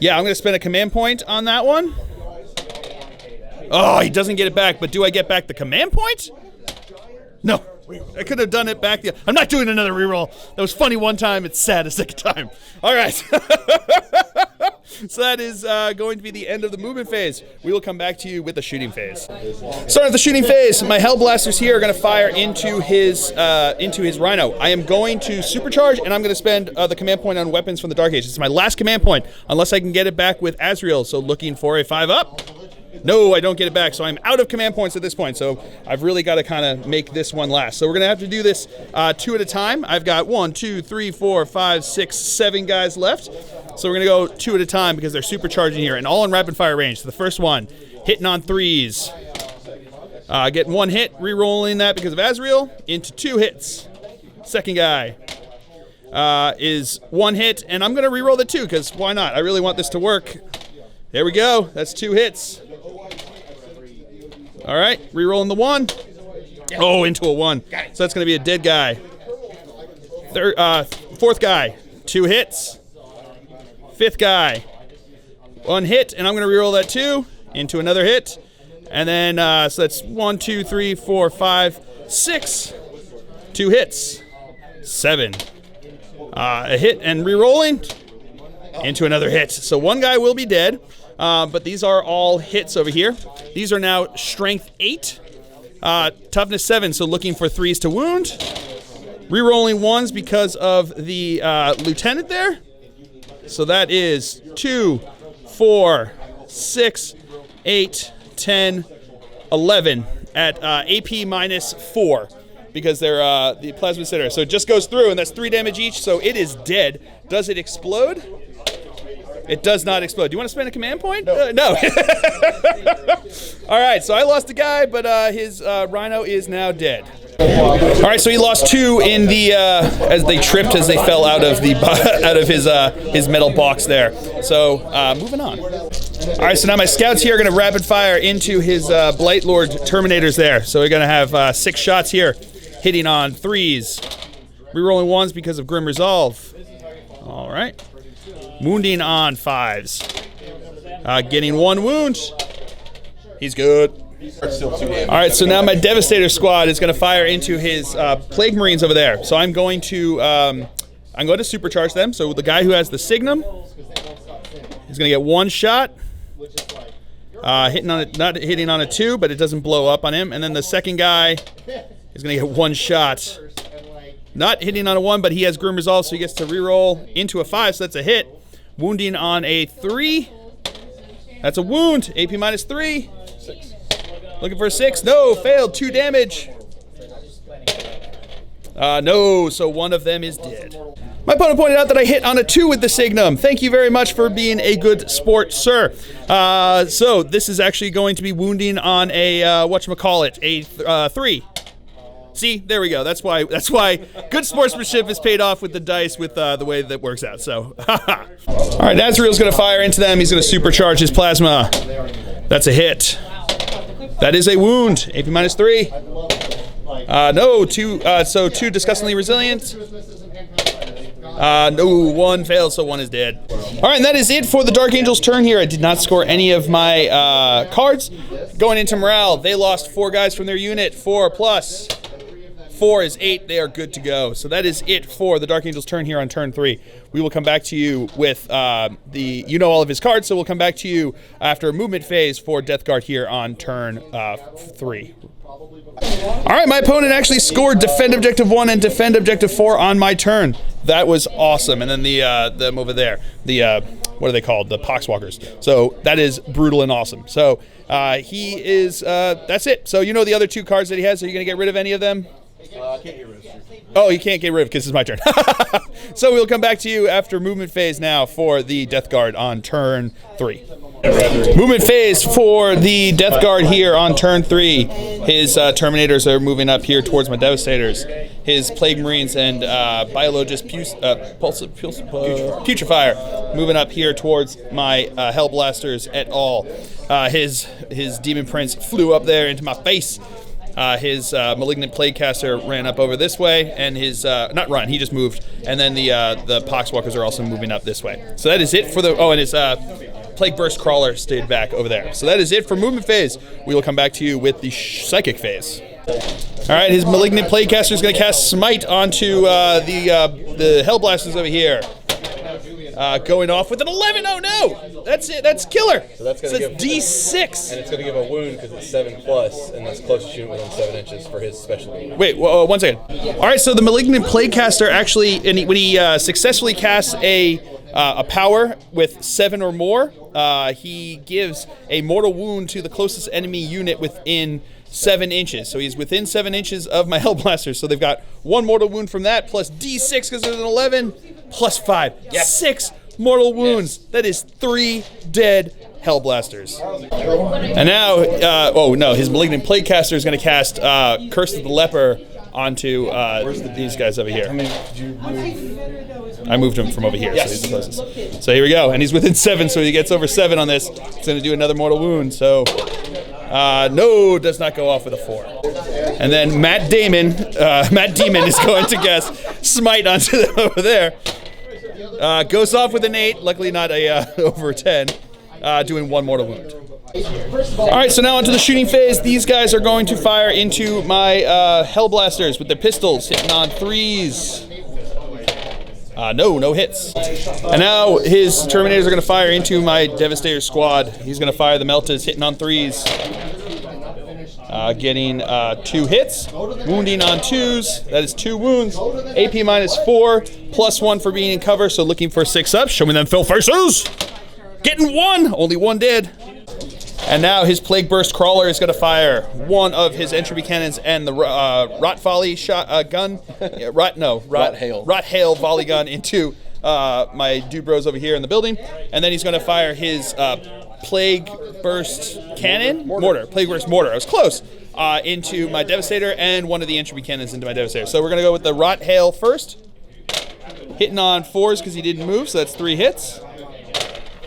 going to spend a command point on that one. Oh, he doesn't get it back, but do I get back the command point? No. I could have done it back. I'm not doing another reroll. That was funny one time. It's sad a second time. All right. So that is going to be the end of the movement phase. We will come back to you with the shooting phase. Starting with the shooting phase, my Hellblasters here are going to fire into his Rhino. I am going to supercharge, and I'm going to spend the command point on weapons from the Dark Age. It's my last command point, unless I can get it back with Azrael. So looking for a 5-up. No, I don't get it back, so I'm out of command points at this point, so I've really got to kind of make this one last. So we're going to have to do this 2 at a time. I've got 1, 2, 3, 4, 5, 6, 7 guys left. So we're going to go 2 at a time because they're supercharging here, and all in rapid-fire range. So the first one, hitting on 3s. Getting 1 hit, re-rolling that because of Azrael, into 2 hits. Second guy is 1 hit, and I'm going to re-roll the 2 because why not? I really want this to work. There we go. That's 2 hits. All right, re-rolling the 1. Oh, into a 1. So that's going to be a dead guy. Fourth guy, 2 hits. Fifth guy, 1 hit, and I'm going to re-roll that 2 into another hit. And then, so that's 1, 2, 3, 4, 5, 6. 2 hits. 7. A hit and re-rolling into another hit. So 1 guy will be dead. But these are all hits over here. These are now strength 8, toughness 7, so looking for 3s to wound. Re-rolling 1s because of the lieutenant there. So that is 2, 4, 6, 8, 10, 11 at AP minus 4 because they're the plasma center. So it just goes through, and that's 3 damage each, so it is dead. Does it explode? It does not explode. Do you want to spend a command point? No. All right, so I lost a guy, but his rhino is now dead. All right, so he lost 2 in the as they tripped as they fell out of the out of his metal box there. So moving on. All right, so now my scouts here are going to rapid fire into his Blight Lord Terminators there. So we're going to have 6 shots here, hitting on 3s, rerolling 1s because of Grim Resolve. All right, wounding on 5s, getting 1 wound. He's good. All right, so now my Devastator squad is going to fire into his Plague Marines over there. So I'm going to supercharge them. So the guy who has the Signum is going to get 1 shot, hitting on it, not hitting on a 2, but it doesn't blow up on him. And then the second guy is going to get 1 shot, not hitting on a 1, but he has Grim Resolve, so he gets to reroll into a 5. So that's a hit. Wounding on a 3. That's a wound. AP minus 3. 6. Looking for a 6. No, failed. 2 damage. No, so 1 of them is dead. My opponent pointed out that I hit on a 2 with the Signum. Thank you very much for being a good sport, sir. So this is actually going to be wounding on a, whatchamacallit, a 3. See, there we go. That's why good sportsmanship is paid off with the dice with the way that works out. So, all right, Azrael's going to fire into them. He's going to supercharge his plasma. That's a hit. That is a wound. AP minus 3. No, 2. So 2 disgustingly resilient. No, 1 failed, so 1 is dead. All right, and that is it for the Dark Angel's turn here. I did not score any of my cards. Going into morale, they lost 4 guys from their unit. 4 plus 4 is 8. They are good to go. So that is it for the Dark Angel's turn here on turn 3. We will come back to you with all of his cards, so we'll come back to you after movement phase for Death Guard here on turn 3. All right, my opponent actually scored Defend Objective 1 and Defend Objective 4 on my turn. That was awesome. And then them over there, what are they called? The Poxwalkers. So that is brutal and awesome. So he is, that's it. So you know the other 2 cards that he has. Are you going to get rid of any of them? I can't get rid of it. Oh, you can't get rid of it because it's my turn. So we'll come back to you after movement phase now for the Death Guard on turn 3. Movement phase for the Death Guard here on turn 3. His Terminators are moving up here towards my Devastators. His Plague Marines and Biologist Putrefier moving up here towards my Hellblasters et al. His Demon Prince flew up there into my face. His Malignant Plaguecaster ran up over this way, and his not run, he just moved. And then the Poxwalkers are also moving up this way. So that is it for the and his Plague Burst Crawler stayed back over there. So that is it for movement phase. We will come back to you with the psychic phase. All right, his Malignant Plaguecaster is going to cast Smite onto the Hellblasters over here. Going off with an 11. Oh no! That's it. That's killer. So that's going to give D6. And it's going to give a wound because it's 7+, and that's closest unit within 7 inches for his specialty. Wait, 1 second. All right, so the Malignant Plaguecaster actually, when he successfully casts a power with 7 or more, he gives a mortal wound to the closest enemy unit within 7 inches. So he's within 7 inches of my Hellblasters. So they've got 1 mortal wound from that, plus D6 because there's an 11, plus 5. Yes. 6 mortal wounds. Yes. That is 3 dead Hellblasters. And now, his Malignant Plaguecaster is going to cast Curse of the Leper onto these guys over here. How many did you move? I moved him from over here, so he's the closest. So here we go, and he's within 7, so he gets over 7 on this. He's going to do another mortal wound, so no, does not go off with a 4. And then Matt Damon is going to cast Smite onto them over there. Goes off with an 8, luckily not a over a 10, doing 1 mortal wound. All right, so now onto the shooting phase. These guys are going to fire into my Hellblasters with their pistols, hitting on 3s. No hits. And now his Terminators are going to fire into my Devastator squad. He's going to fire the Meltas, hitting on 3s. Getting 2 hits, wounding on 2s. That is 2 wounds. AP minus 4, plus 1 for being in cover. So looking for 6 up. Show me them Phil faces. Getting 1. Only 1 dead. And now his Plague Burst Crawler is going to fire 1 of his entropy cannons and the Rot Volley shot gun. Rot Hail volley gun into my dude bros over here in the building. And then he's going to fire his Plague Burst Cannon? Mortar. Plague Burst Mortar. I was close. Into my Devastator and one of the Entropy Cannons into my Devastator. So we're going to go with the Rot Hail first. Hitting on 4s because he didn't move, so that's 3 hits.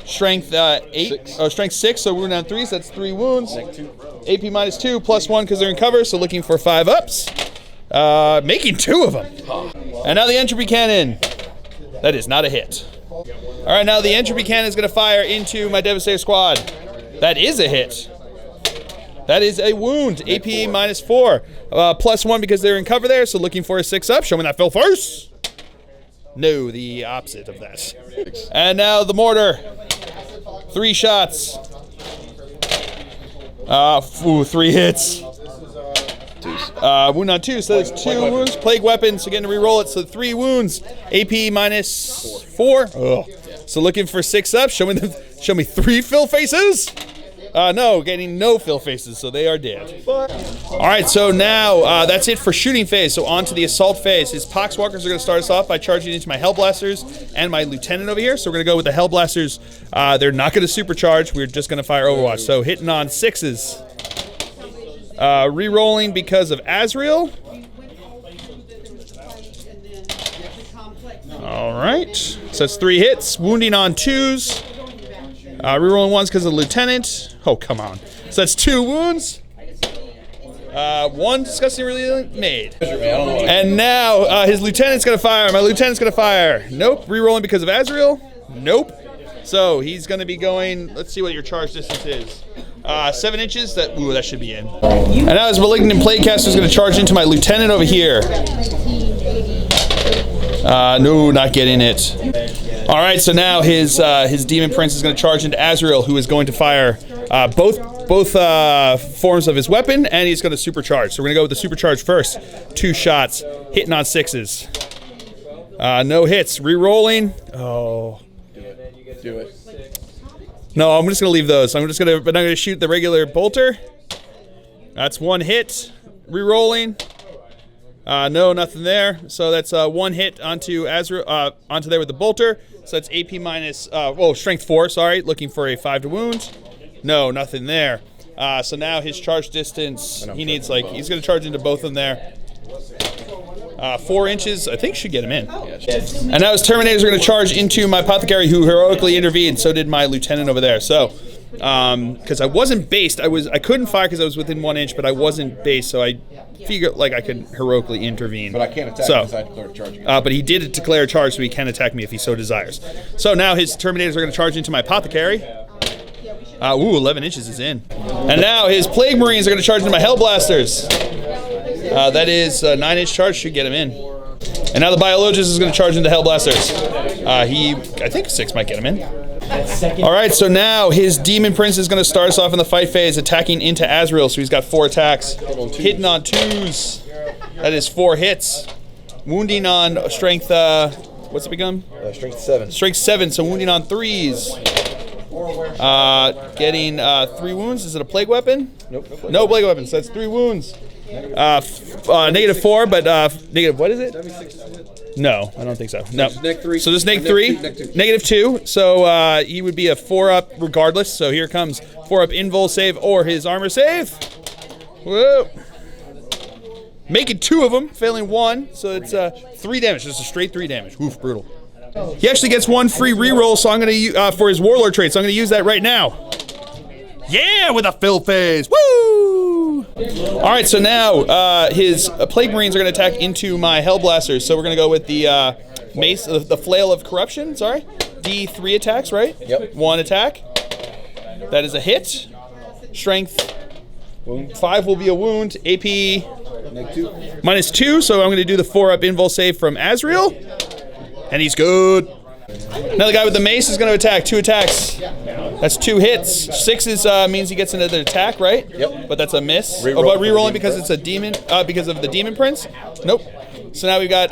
Strength 8. Six. Oh, strength 6, so wound on 3s, so that's 3 wounds. AP -2, +1 because they're in cover, so looking for 5 ups. Making 2 of them. And now the Entropy Cannon. That is not a hit. Alright, now the Entropy Cannon is going to fire into my Devastator squad. That is a hit. That is a wound. AP -4. +1 because they're in cover there, so looking for a 6 up. Show me that Phil first. No, the opposite of that. And now the mortar. 3 shots. 3 hits. Wound on 2, so that's 2 wounds. Plague weapon, so getting to re-roll it, so 3 wounds. AP -4. Ugh. So looking for 6 up. Show me 3 fill faces. No, getting no fill faces, so they are dead. Alright, so now that's it for shooting phase. So on to the assault phase. His Poxwalkers are going to start us off by charging into my Hellblasters and my Lieutenant over here. So we're going to go with the Hellblasters. They're not going to supercharge. We're just going to fire Overwatch. So hitting on 6s. Re-rolling because of Azrael. Alright, so that's 3 hits. Wounding on 2s. Rerolling 1s because of the Lieutenant. Oh, come on. So that's 2 wounds. 1 disgustingly made. And now his Lieutenant's going to fire. My Lieutenant's going to fire. Nope. Rerolling because of Azrael. Nope. So he's going to be going, let's see what your charge distance is. 7 inches. That should be in. And now his Malignant Plaguecaster is going to charge into my Lieutenant over here. No, not getting it. All right, so now his Demon Prince is going to charge into Azrael, who is going to fire both forms of his weapon, and he's going to supercharge. So we're going to go with the supercharge first. 2 shots, hitting on 6s. No hits. Re-rolling. Oh. Do it. No, I'm just going to leave those. But I'm going to shoot the regular bolter. That's 1 hit. Re-rolling. No, nothing there. So that's 1 hit onto Azrael, onto there with the bolter. So that's AP strength 4, sorry. Looking for a 5 to wound. No, nothing there. So now his charge distance, he needs he's going to charge into both of them there. 4 inches, I think should get him in. And now his Terminators are going to charge into my Apothecary, who heroically intervened. So did my Lieutenant over there. So, because I wasn't based, I couldn't fire because I was within 1 inch, but I wasn't based, so I figured I could heroically intervene. But I can't attack because I declared a charge. But he did declare a charge, so he can attack me if he so desires. So now his Terminators are going to charge into my Apothecary. 11 inches is in. And now his Plague Marines are going to charge into my Hellblasters. That is a 9-inch charge, should get him in. And now the Biologist is going to charge into Hellblasters. I think 6 might get him in. Alright, so now his Demon Prince is going to start us off in the fight phase, attacking into Azrael, so he's got 4 attacks. Hitting on 2s. That is 4 hits. Wounding on strength, what's it become? Strength 7. Strength 7, so wounding on 3s. Getting 3 wounds. Is it a plague weapon? Nope. No plague weapon, so that's 3 wounds. -4, but negative, what is it? No, I don't think so. No. So this -3, -2. So he would be a 4-up regardless. So here comes 4-up invul save or his armor save. Whoa. Making 2 of them, failing 1. So it's 3 damage. Just a straight 3 damage. Oof, brutal. He actually gets 1 free reroll, so I'm going to for his Warlord trait. So I'm going to use that right now. Yeah, with a fill phase. Woo! All right, so now his Plague Marines are going to attack into my Hellblasters. So we're going to go with the Mace, the Flail of Corruption. Sorry, D3 attacks, right? Yep. 1 attack. That is a hit. Strength 5 will be a wound. AP -2. So I'm going to do the 4-up invul save from Azrael, and he's good. Now the guy with the mace is going to attack. 2 attacks. That's 2 hits. 6 means he gets another attack, right? Yep. But that's a miss. But re-rolling because it's a demon, because of the Demon Prince. Nope. So now we've got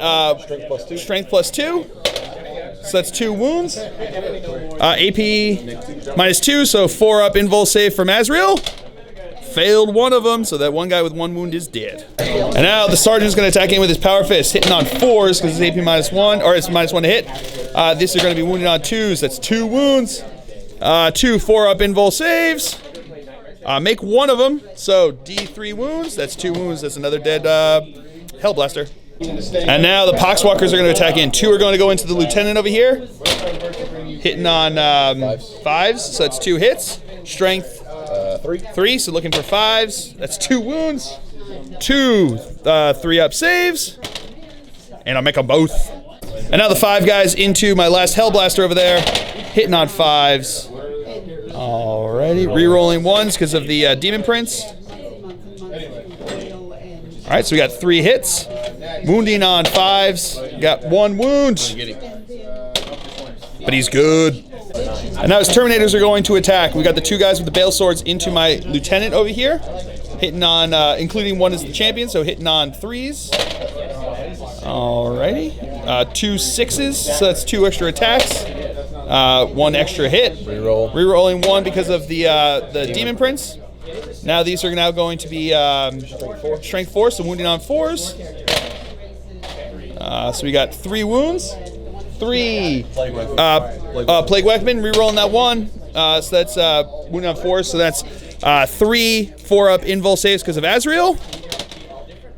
strength plus 2. So that's 2 wounds. AP -2, so 4-up invul save from Azrael. failed one of them, so that one guy with 1 wound is dead. And now the sergeant's going to attack in with his power fist, hitting on 4s because it's AP -1, or it's -1 to hit. These are going to be wounded on 2s. That's 2 wounds. 2 4-up invul saves. Make one of them, so D3 wounds. That's 2 wounds. That's another dead Hellblaster. And now the Poxwalkers are going to attack in. 2 are going to go into the lieutenant over here, hitting on 5s, so that's 2 hits. Strength 3, so looking for 5s. That's 2 wounds. 2 3-up saves, and I'll make them both. And now the 5 guys into my last Hellblaster over there, hitting on 5s. Alrighty, re-rolling 1s because of the Demon Prince. Alright, so we got 3 hits. Wounding on 5s. Got 1 wound. But he's good. And now his Terminators are going to attack. We got the 2 guys with the Bale Swords into my Lieutenant over here. Hitting on, including 1 as the champion, so hitting on 3s. Alrighty. 2 6s, so that's 2 extra attacks. 1 extra hit. Reroll. Rerolling 1 because of the Demon Prince. Now these are now going to be Strength 4, so wounding on 4s. So we got 3 wounds. 3 Plague Weapon, rerolling that 1. So that's wounding on 4s, so that's 3 4-up invul saves because of Azrael.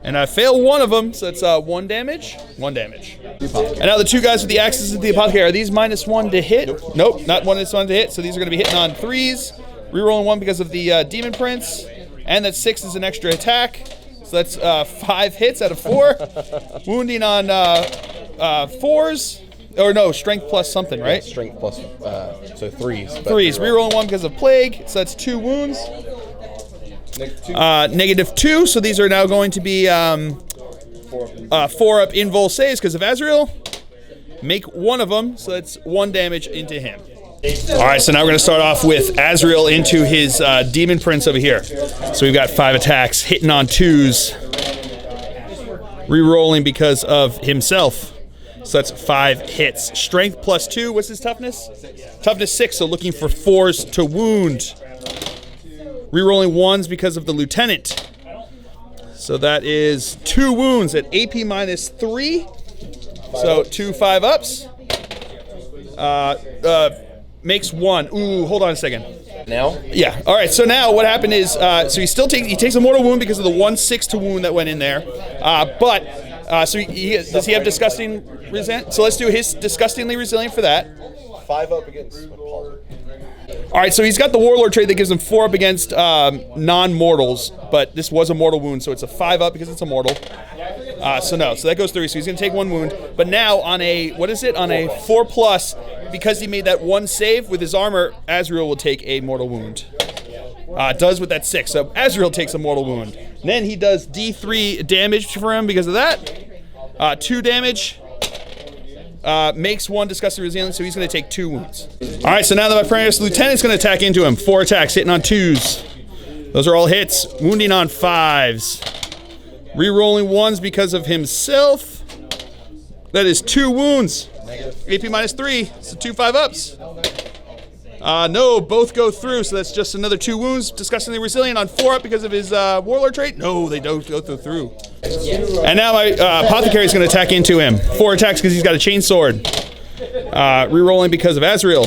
And I fail 1 of them, so that's 1 damage. 1 damage. And now the 2 guys with the axes at the Apothecary. Are these -1 to hit? Nope, not -1 to hit. So these are going to be hitting on 3s. Rerolling 1 because of the Demon Prince. And that 6 is an extra attack. So that's 5 hits out of 4. Wounding on 4s. Or no, strength plus something, right? Yeah, strength plus, so 3s. 3s. Rerolling 1 because of plague. So that's 2 wounds. -2, so these are now going to be 4-up invul saves because of Azrael. Make 1 of them, so that's 1 damage into him. Alright, so now we're going to start off with Azrael into his Demon Prince over here. So we've got 5 attacks, hitting on 2s. Rerolling because of himself. So that's 5 hits. Strength plus 2, what's his toughness? Toughness 6, so looking for 4s to wound. Rerolling 1s because of the Lieutenant. So that is 2 wounds at AP -3. So 2 5-ups. Makes 1. Ooh, hold on a second. Now? Yeah. All right. So now what happened is, so he takes a mortal wound because of the 1/6 to wound that went in there. So does he have disgusting resilient? So let's do his disgustingly resilient for that. 5 up against Paul. All right, so he's got the Warlord trait that gives him 4 up against non-mortals, but this was a mortal wound, so it's a 5 up because it's a mortal. So that goes through. So he's going to take 1 wound. But now on a, what is it? On a 4+, because he made that 1 save with his armor, Azrael will take a mortal wound. Does with that 6. So Azrael takes a mortal wound. And then he does D3 damage for him because of that. 2 damage. Makes 1 disgusting resilient, so he's going to take 2 wounds. All right, so now that my Apprentice Lieutenant's going to attack into him. 4 attacks, hitting on 2s. Those are all hits. Wounding on 5s. Rerolling 1s because of himself. That is 2 wounds. AP -3, so 2 5-ups. No, both go through, so that's just another 2 wounds. Disgustingly resilient on 4-up because of his Warlord trait. No, they don't go through. And now my Apothecary is going to attack into him. 4 attacks because he's got a chainsword. Rerolling because of Azrael.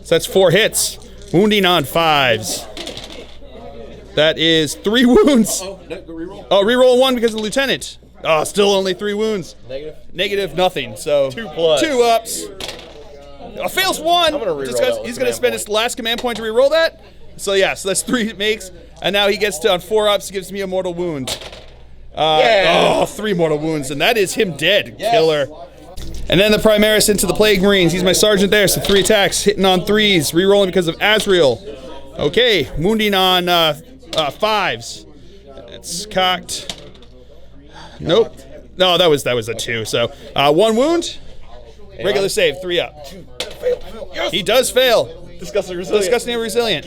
So that's 4 hits. Wounding on 5s. That is 3 wounds. Oh, reroll 1 because of the Lieutenant. Oh, still only 3 wounds. Negative nothing. So 2+. 2 ups. Fails 1. He's going to spend his last command point to reroll that. So yeah, so that's 3 it makes. And now he gets to, on 4 ups, gives me a mortal wound. Oh, 3 mortal wounds, and that is him dead. Yes. Killer. And then the Primaris into the Plague Marines. He's my sergeant there, so 3 attacks, hitting on 3s, rerolling because of Azrael. Okay, wounding on 5s. It's cocked. Nope. No, that was a 2. So 1 wound. Regular save, 3 up. He does fail. Disgustingly resilient.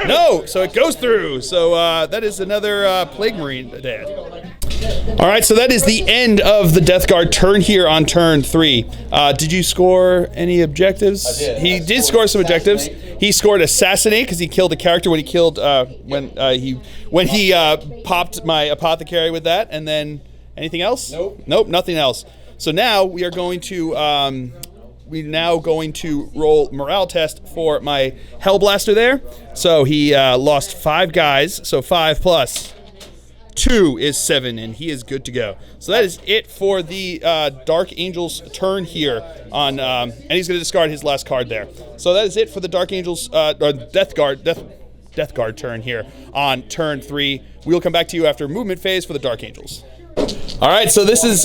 No, so it goes through. So that is another Plague Marine dead. All right, so that is the end of the Death Guard turn here on turn 3. Did you score any objectives? I did. He did score some objectives. He scored assassinate because he killed a character when he killed when he popped my apothecary with that. And then anything else? Nope, nothing else. So now we are going to roll morale test for my Hellblaster there. So he lost 5 guys. So 5 plus 2 is 7, and he is good to go. So that is it for the Dark Angel's turn here on, and he's going to discard his last card there. So that is it for the Dark Angel's Death Guard turn here on turn 3. We will come back to you after movement phase for the Dark Angels. All right, so this is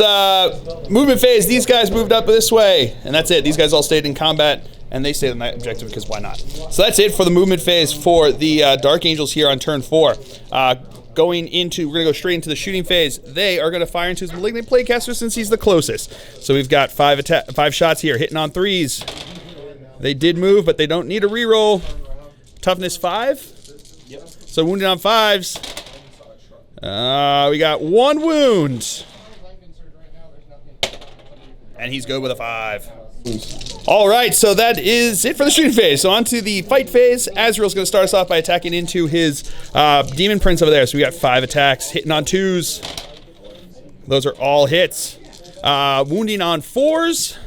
movement phase. These guys moved up this way, and that's it. These guys all stayed in combat, and they stayed on that objective because why not? So that's it for the movement phase for the Dark Angels here on turn 4. We're going to go straight into the shooting phase. They are going to fire into his Malignant Plaguecaster since he's the closest. So we've got 5 shots here, hitting on 3s. They did move, but they don't need a reroll. Toughness 5. Yep. So wounded on 5s. We got 1 wound. And he's good with a 5. All right, so that is it for the shooting phase. So on to the fight phase. Azrael's going to start us off by attacking into his Demon Prince over there. So we got 5 attacks, hitting on 2s. Those are all hits. Wounding on 4s.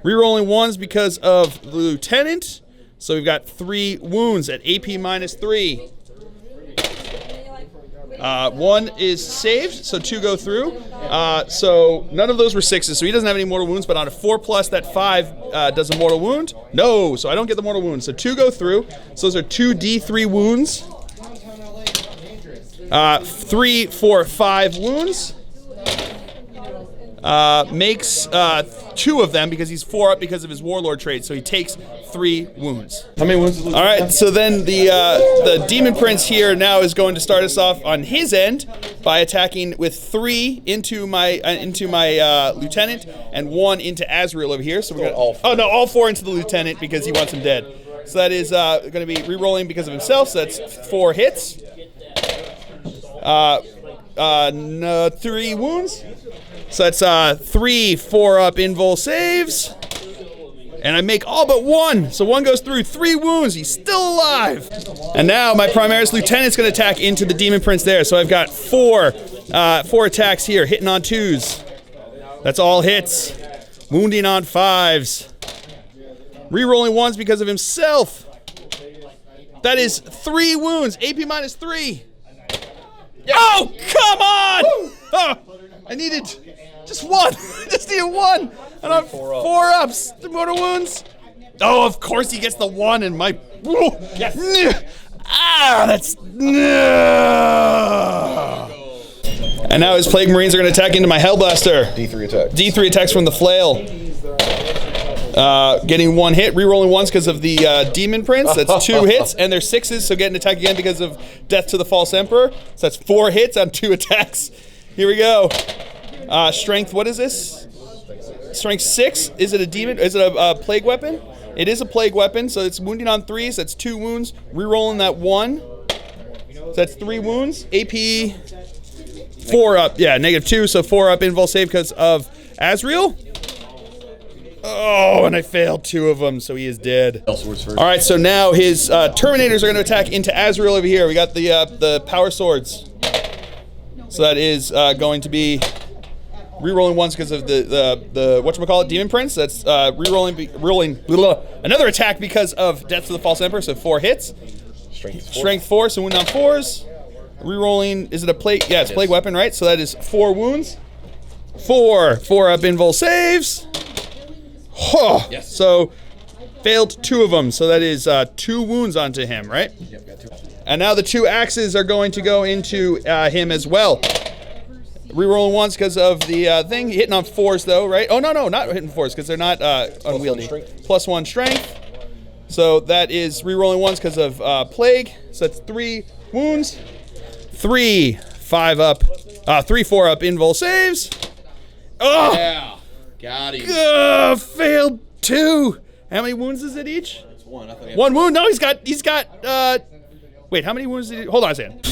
Rerolling 1s because of the Lieutenant. So we've got 3 wounds at AP minus 3. 1 is saved, so 2 go through. So none of those were 6s, so he doesn't have any mortal wounds, but on a 4+, that 5 does a mortal wound. No, so I don't get the mortal wound. So 2 go through. So those are 2 D3 wounds. 3, 4, 5 wounds. Makes 2 of them because he's 4 up because of his Warlord trait, so he takes 3 wounds. How many wounds? All right, so then the Demon Prince here now is going to start us off on his end by attacking with 3 into my Lieutenant and 1 into Azrael over here. So we're gonna all 4 into the Lieutenant because he wants him dead. So that is going to be re-rolling because of himself. So that's 4 hits. 3 wounds. So that's 3 4-up invul saves. And I make all but 1. So 1 goes through, 3 wounds. He's still alive. And now my Primaris Lieutenant's going to attack into the Demon Prince there. So I've got 4 attacks here, hitting on 2s. That's all hits. Wounding on 5s. Rerolling 1s because of himself. That is 3 wounds, AP minus 3. Yes. Oh, come on! Oh, I needed just 1. Just needed 1. And I'm 4 ups. 3 mortal wounds. Oh, of course he gets the 1 and my. Yes. That's. And now his Plague Marines are going to attack into my Hellblaster. D3 attacks. D3 attacks from the flail. Getting 1 hit, rerolling 1s because of the Demon Prince. That's 2 hits, and they're 6s, so getting an attack again because of Death to the False Emperor. So that's 4 hits on 2 attacks. Here we go. Strength, what is this? Strength 6. Is it a demon? Is it a plague weapon? It is a plague weapon, so it's wounding on 3s. That's 2 wounds. Rerolling that 1. So that's 3 wounds. AP 4 up. Yeah, -2, so 4 up invul save because of Azrael. Oh, and I failed 2 of them, so he is dead. All right, so now his Terminators are going to attack into Azrael over here. We got the Power Swords. So that is going to be rerolling 1s because of the whatchamacallit, Demon Prince. That's rolling another attack because of Death to the False Emperor, so 4 hits. Strength 4, so wound on 4s. Rerolling, is it a plague? Yeah, it's plague weapon, right? So that is 4 wounds. 4 up invul saves. Oh, yes. So failed 2 of them, so that is 2 wounds onto him, right? Yep, got 2. And now the 2 axes are going to go into him as well. Rerolling 1s because of the thing. Hitting on 4s though, right? Oh, no, not hitting 4s because they're not unwieldy. +1 strength. So that is rerolling 1s because of plague. So that's 3 wounds. 3 4 up invul saves. Oh! Yeah. Got him. Failed 2. How many wounds is it each? It's 1. I thought 1 wound. No, he's got. Wait, how many wounds did he? Hold on a second.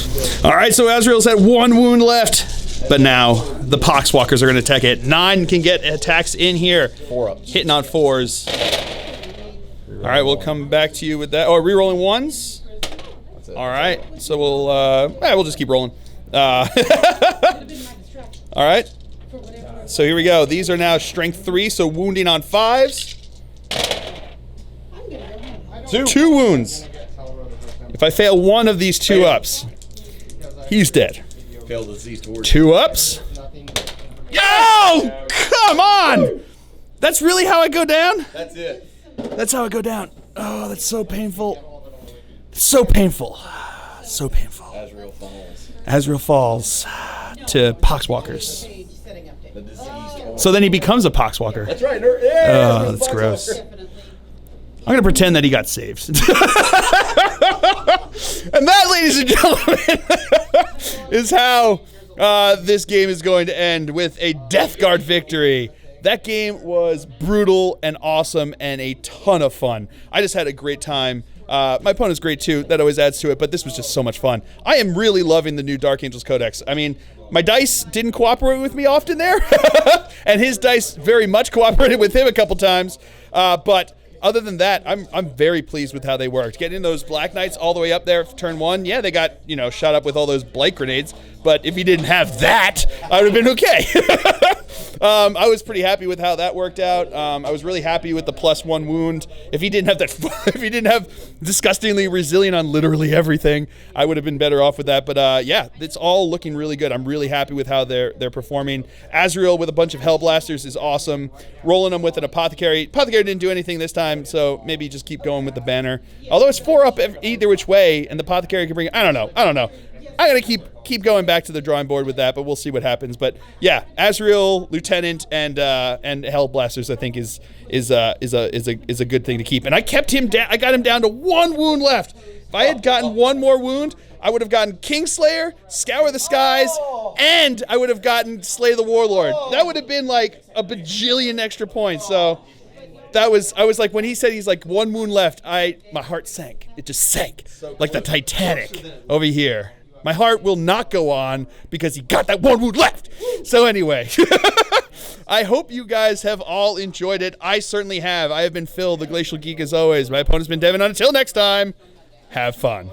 All right, so Azrael's had 1 wound left, but now the Poxwalkers are going to attack it. 9 can get attacks in here. 4 ups. Hitting on 4s. All right, we'll come back to you with that. Oh, re-rolling ones? All right, so we'll just keep rolling. All right, so here we go. These are now strength 3, so wounding on 5s. 2 wounds. If I fail one of these 2 ups, he's dead. 2 ups. Oh, come on! That's really how I go down? That's it. That's how I go down. Oh, that's so painful. So painful. So painful. Azrael falls. Azrael falls to Poxwalkers. So then he becomes a Poxwalker. That's right. Yeah, oh, that's gross. I'm going to pretend that he got saved. And that, ladies and gentlemen, is how this game is going to end, with a Death Guard victory. That game was brutal and awesome and a ton of fun. I just had a great time. My opponent's great too. That always adds to it, but this was just so much fun. I am really loving the new Dark Angels Codex. I mean, my dice didn't cooperate with me often there, and his dice very much cooperated with him a couple times. But other than that, I'm very pleased with how they worked. Getting those Black Knights all the way up there for turn 1, yeah, they got, shot up with all those blight grenades. But if he didn't have that, I would have been okay. I was pretty happy with how that worked out. I was really happy with the +1 wound. If he didn't have that, if he didn't have disgustingly resilient on literally everything, I would have been better off with that. But yeah, it's all looking really good. I'm really happy with how they're performing. Azrael with a bunch of Hellblasters is awesome. Rolling them with an Apothecary. Apothecary didn't do anything this time, so maybe just keep going with the banner. Although it's 4 up either which way, and the Apothecary can bring. I don't know. I'm gonna keep going back to the drawing board with that, but we'll see what happens. But yeah, Azrael, Lieutenant, and Hellblasters, I think is a good thing to keep. And I kept him down. I got him down to 1 wound left. If I had gotten 1 more wound, I would have gotten Kingslayer, Scour the Skies, and I would have gotten Slay the Warlord. That would have been like a bajillion extra points. So I was like, when he said he's like 1 wound left, my heart sank. It just sank like the Titanic over here. My heart will not go on because he got that 1 wound left. So anyway, I hope you guys have all enjoyed it. I certainly have. I have been Phil, the Glacial Geek, as always. My opponent's been Devin. Until next time, have fun.